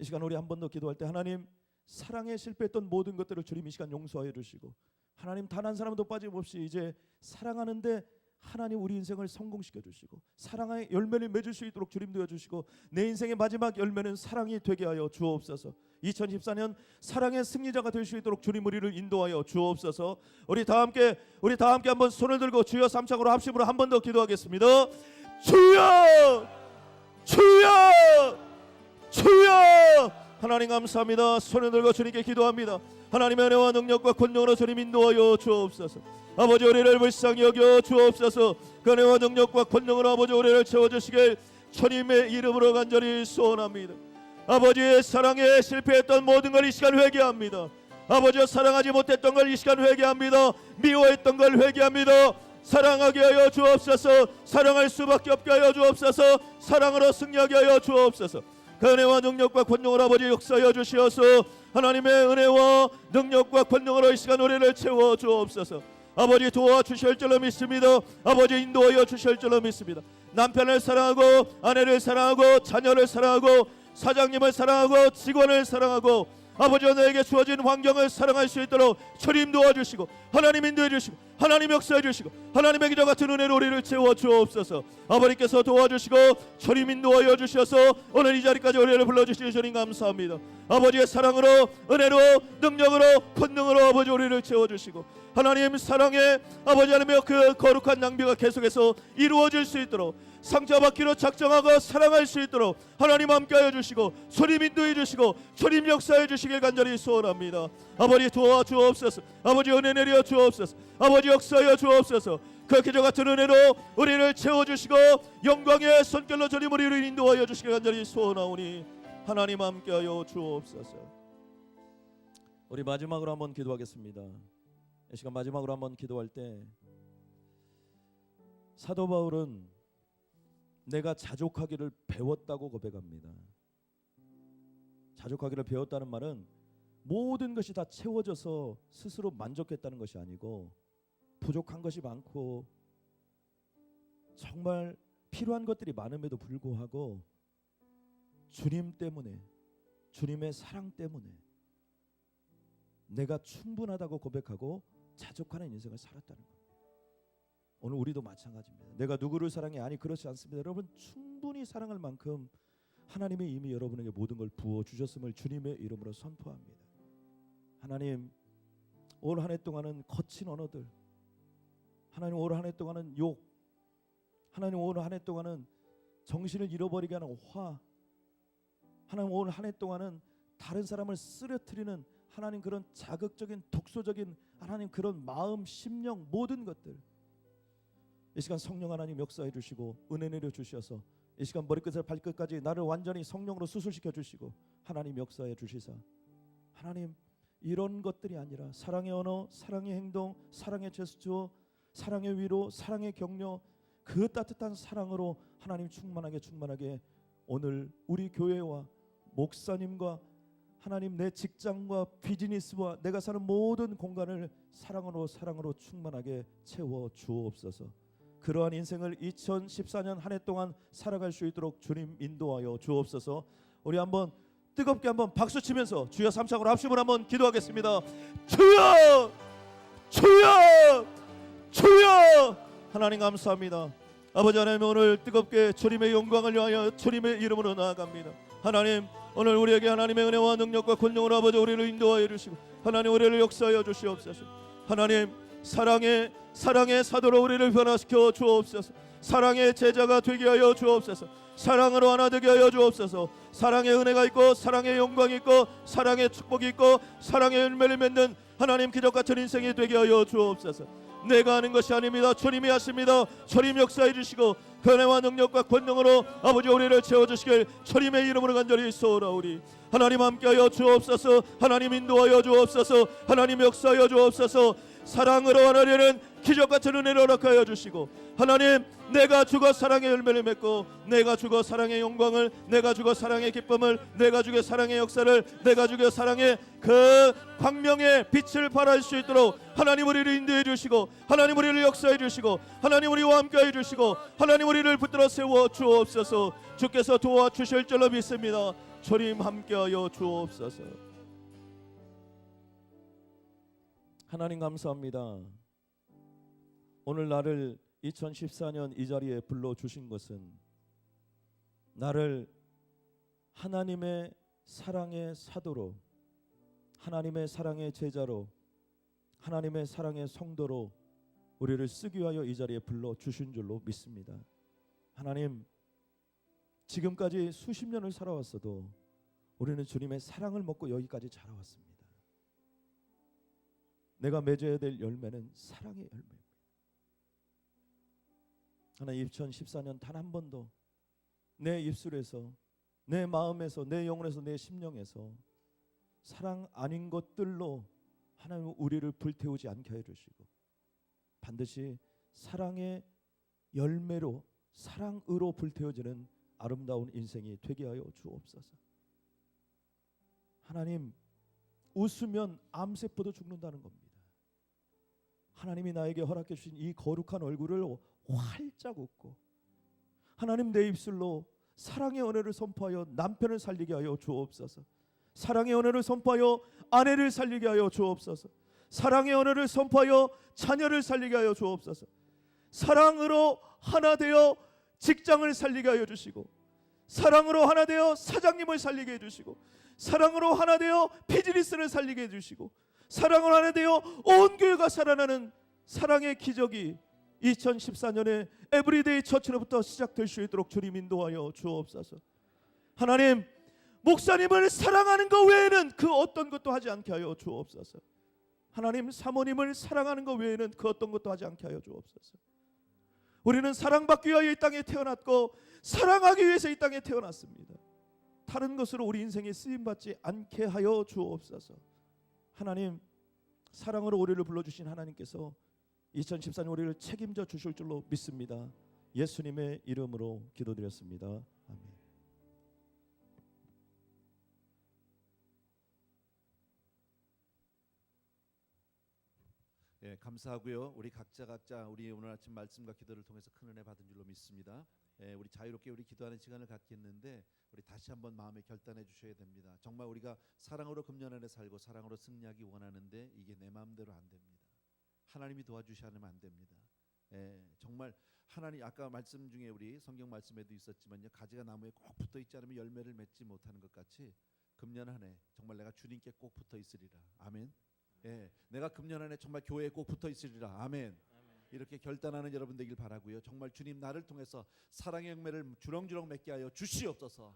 이 시간 우리 한 번 더 기도할 때 하나님, 사랑에 실패했던 모든 것들을 주님 이 시간 용서하여 주시고, 하나님 단 한 사람도 빠짐없이 이제 사랑하는데 하나님 우리 인생을 성공시켜 주시고 사랑의 열매를 맺을 수 있도록 주님 도와주시고, 내 인생의 마지막 열매는 사랑이 되게 하여 주옵소서. 2014년 사랑의 승리자가 될 수 있도록 주님 우리를 인도하여 주옵소서. 우리 다 함께 한번 손을 들고 주여 삼창으로 합심으로 한 번 더 기도하겠습니다. 주여, 주여, 주여. 하나님 감사합니다. 손을 들고 주님께 기도합니다. 하나님의 은혜와 능력과 권능으로 주님 인도하여 주옵소서. 아버지 우리를 불쌍히 여겨 주옵소서. 그 은혜와 능력과 권능으로 아버지 우리를 채워주시길 주님의 이름으로 간절히 소원합니다. 아버지의 사랑에 실패했던 모든 걸 이 시간 회개합니다. 아버지가 사랑하지 못했던 걸 이 시간 회개합니다. 미워했던 걸 회개합니다. 사랑하게 하여 주옵소서. 사랑할 수밖에 없게 하여 주옵소서. 사랑으로 승리하게 하여 주옵소서. 그 은혜와 능력과 권능으로 아버지 역사하여 주시어서 하나님의 은혜와 능력과 권능으로 이 시간 우리를 채워 주옵소서. 아버지 도와주실 줄로 믿습니다. 아버지 인도하여 주실 줄로 믿습니다. 남편을 사랑하고 아내를 사랑하고 자녀를 사랑하고 사장님을 사랑하고 직원을 사랑하고 아버지와 너에게 주어진 환경을 사랑할 수 있도록 주님 도와주시고 하나님 인도해 주시고 하나님 역사해 주시고 하나님의 기적 같은 은혜로 우리를 채워 주옵소서. 아버지께서 도와주시고 주님 인도하여 주셔서 오늘 이 자리까지 우리를 불러주시니 주님 감사합니다. 아버지의 사랑으로 은혜로 능력으로 권능으로 아버지 우리를 채워주시고 하나님 사랑에 아버지 하나며 그 거룩한 낭비가 계속해서 이루어질 수 있도록 상처받기로 작정하고 사랑할 수 있도록 하나님 함께하여 주시고 주님 인도해 주시고 주님 역사해 주시길 간절히 소원합니다. 아버지 도와주옵소서. 아버지 은혜 내려 주옵소서. 아버지 역사하여 주옵소서. 그 기적 같은 은혜로 우리를 채워주시고 영광의 손길로 주님 우리를 인도하여 주시길 간절히 소원하오니 하나님 함께하여 주옵소서. 우리 마지막으로 한번 기도하겠습니다. 이 시간 마지막으로 한번 기도할 때 사도 바울은 내가 자족하기를 배웠다고 고백합니다. 자족하기를 배웠다는 말은 모든 것이 다 채워져서 스스로 만족했다는 것이 아니고 부족한 것이 많고 정말 필요한 것들이 많음에도 불구하고 주님 때문에, 주님의 사랑 때문에 내가 충분하다고 고백하고 자족하는 인생을 살았다는 겁니다. 오늘 우리도 마찬가지입니다. 내가 누구를 사랑해? 아니, 그렇지 않습니다. 여러분, 충분히 사랑할 만큼 하나님이 이미 여러분에게 모든 걸 부어주셨음을 주님의 이름으로 선포합니다. 하나님, 올 한 해 동안은 거친 언어들, 하나님 올 한 해 동안은 욕, 하나님 올 한 해 동안은 정신을 잃어버리게 하는 화, 하나님 올 한 해 동안은 다른 사람을 쓰러뜨리는 하나님 그런 자극적인 독소적인 하나님 그런 마음, 심령 모든 것들, 이 시간 성령 하나님 역사해 주시고 은혜 내려 주셔서 이 시간 머리끝에서 발끝까지 나를 완전히 성령으로 수술시켜 주시고 하나님 역사해 주시사, 하나님 이런 것들이 아니라 사랑의 언어, 사랑의 행동, 사랑의 제스처, 사랑의 위로, 사랑의 격려, 그 따뜻한 사랑으로 하나님 충만하게 오늘 우리 교회와 목사님과 하나님 내 직장과 비즈니스와 내가 사는 모든 공간을 사랑으로 충만하게 채워 주옵소서. 그러한 인생을 2014년 한 해 동안 살아갈 수 있도록 주님 인도하여 주옵소서. 우리 한번 뜨겁게 한번 박수 치면서 주여 삼창으로 합심을 한번 기도하겠습니다. 주여, 주여, 주여. 하나님 감사합니다. 아버지 하나님, 오늘 뜨겁게 주님의 영광을 위하여 주님의 이름으로 나아갑니다. 하나님, 오늘 우리에게 하나님의 은혜와 능력과 권능으로 아버지 우리를 인도하여 주시고 하나님 우리를 역사하여 주시옵소서. 하나님, 사랑의 사도로 우리를 변화시켜 주옵소서. 사랑의 제자가 되게 하여 주옵소서. 사랑으로 하나 되게 하여 주옵소서. 사랑의 은혜가 있고 사랑의 영광이 있고 사랑의 축복이 있고 사랑의 열매를 맺는 하나님 기적같은 인생이 되게 하여 주옵소서. 내가 하는 것이 아닙니다. 주님이 하십니다. 주님 역사해 주시고 은혜와 능력과 권능으로 아버지 우리를 채워주시길 주님의 이름으로 간절히 소원하오니 하나님 함께하여 주옵소서. 하나님 인도하여 주옵소서. 하나님 역사하여 주옵소서. 사랑으로 하나님은 기적같은 은혜를 허락하여 주시고 하나님, 내가 죽어 사랑의 열매를 맺고 내가 죽어 사랑의 영광을, 내가 죽어 사랑의 기쁨을, 내가 죽어 사랑의 역사를, 내가 죽어 사랑의 그 광명의 빛을 발할 수 있도록 하나님 우리를 인도해 주시고 하나님 우리를 역사해 주시고 하나님 우리와 함께해 주시고 하나님 우리를 붙들어 세워 주옵소서. 주께서 도와주실 줄로 믿습니다. 주님 함께하여 주옵소서. 하나님 감사합니다. 오늘 나를 2014년 이 자리에 불러주신 것은 나를 하나님의 사랑의 사도로, 하나님의 사랑의 제자로, 하나님의 사랑의 성도로 우리를 쓰기 위하여 이 자리에 불러주신 줄로 믿습니다. 하나님, 지금까지 수십 년을 살아왔어도 우리는 주님의 사랑을 먹고 여기까지 자라왔습니다. 내가 맺어야 될 열매는 사랑의 열매입니다. 하나님, 2014년 단 한 번도 내 입술에서, 내 마음에서, 내 영혼에서, 내 심령에서 사랑 아닌 것들로 하나님 우리를 불태우지 않게 해주시고 반드시 사랑의 열매로, 사랑으로 불태워지는 아름다운 인생이 되게 하여 주옵소서. 하나님, 웃으면 암세포도 죽는다는 겁니다. 하나님이 나에게 허락해 주신 이 거룩한 얼굴을 활짝 웃고 하나님, 내 입술로 사랑의 은혜를 선포하여 남편을 살리게 하여 주옵소서. 사랑의 은혜를 선포하여 아내를 살리게 하여 주옵소서. 사랑의 은혜를 선포하여 자녀를 살리게 하여 주옵소서. 사랑으로 하나 되어 직장을 살리게 하여 주시고 사랑으로 하나 되어 사장님을 살리게 해주시고 사랑으로 하나 되어 비즈니스를 살리게 해주시고 사랑으로 하나 되어 온 교회가 살아나는 사랑의 기적이 2014년에 에브리데이 처치로부터 시작될 수 있도록 주님 인도하여 주옵소서. 하나님, 목사님을 사랑하는 것 외에는 그 어떤 것도 하지 않게 하여 주옵소서. 하나님, 사모님을 사랑하는 것 외에는 그 어떤 것도 하지 않게 하여 주옵소서. 우리는 사랑받기 위하여 이 땅에 태어났고 사랑하기 위해서 이 땅에 태어났습니다. 다른 것으로 우리 인생에 쓰임받지 않게 하여 주옵소서. 하나님, 사랑으로 우리를 불러주신 하나님께서 2014년 우리를 책임져 주실 줄로 믿습니다. 예수님의 이름으로 기도드렸습니다. 아멘. 감사하고요. 우리 각자 우리 오늘 아침 말씀과 기도를 통해서 큰 은혜 받은 줄로 믿습니다. 우리 자유롭게 우리 기도하는 시간을 갖겠는데 우리 다시 한번 마음에 결단해 주셔야 됩니다. 정말 우리가 사랑으로 금년 안에 살고 사랑으로 승리하기 원하는데 이게 내 마음대로 안 됩니다. 하나님이 도와주셔야 하면 안 됩니다. 정말 하나님, 아까 말씀 중에 우리 성경 말씀에도 있었지만요, 가지가 나무에 꼭 붙어 있지 않으면 열매를 맺지 못하는 것 같이 금년 한 해 정말 내가 주님께 꼭 붙어 있으리라. 아멘. 내가 금년 안에 정말 교회에 꼭 붙어 있으리라. 아멘. 이렇게 결단하는 여러분 되길 바라고요. 정말 주님 나를 통해서 사랑의 열매를 주렁주렁 맺게 하여 주시옵소서.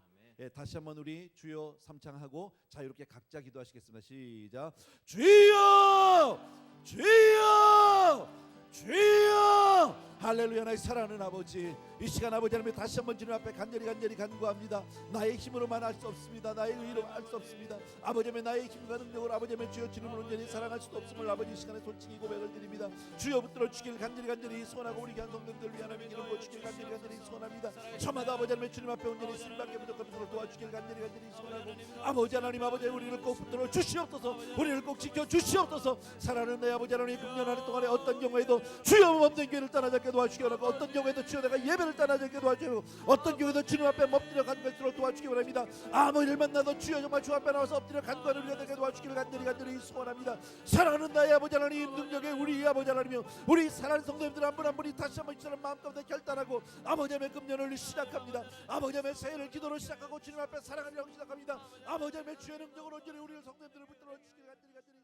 다시 한번 우리 주여 삼창하고 자유롭게 각자 기도하시겠습니다. 시작. 주여, 주여, 주여. 할렐루야. 나의 사랑하는 아버지, 이 시간 아버지 하나님 다시 한번 주님 앞에 간절히 간구합니다. 나의 힘으로만 할 수 없습니다. 나의 의로 할 수 없습니다. 아버지 하나님 나의 힘과 능력으로 아버지 하나님 주여 주님을 온전히 사랑할 수도 없음을 아버지 이 시간에 솔직히 고백을 드립니다. 주여 붙들어 주길 간절히 소원하고 우리 교회 성도들 위한 하나님 이름 모시길 간절히 소원합니다. 저마다 아버지 하나님 주님 앞에 온전히 신방계 부족함으로 도와주길 간절히 소원하고 아버지 하나님 아버지 우리를 꼭 붙들어 주시옵소서. 우리를 꼭 지켜 주시옵소서. 사랑하는 내 아버지 하나님 금년 한 해 동안에 어떤 경우에도 주여 없는 교회를 떠나지 않게 도와주시기 바라고, 어떤 경우에도 주여 내가 예배를 떠나지 않게 도와주시고, 어떤 경우에도 주님 앞에 엎드려 간구할수록 도와주시기 바랍니다. 아무 일 만나도 주여 정말 주 앞에 나와서 엎드려 간구하는 우리가 되게 도와주시기를 간절히 소원합니다. 사랑하는 나의 아버지 하나님, 능력의 우리 아버지 하나님이요, 우리 사랑하는 성도님들 한 분 한 분이 다시 한번 이처럼 마음 가운데 결단하고 아버지 하나님의 금년을 시작합니다. 아버지 하나님의 새해를 기도로 시작하고 주님 앞에 사랑하려고 시작합니다. 아버지 하나님의 주의 능력으로 온전히 우리 성도님들을 붙들어 주시기를 간절히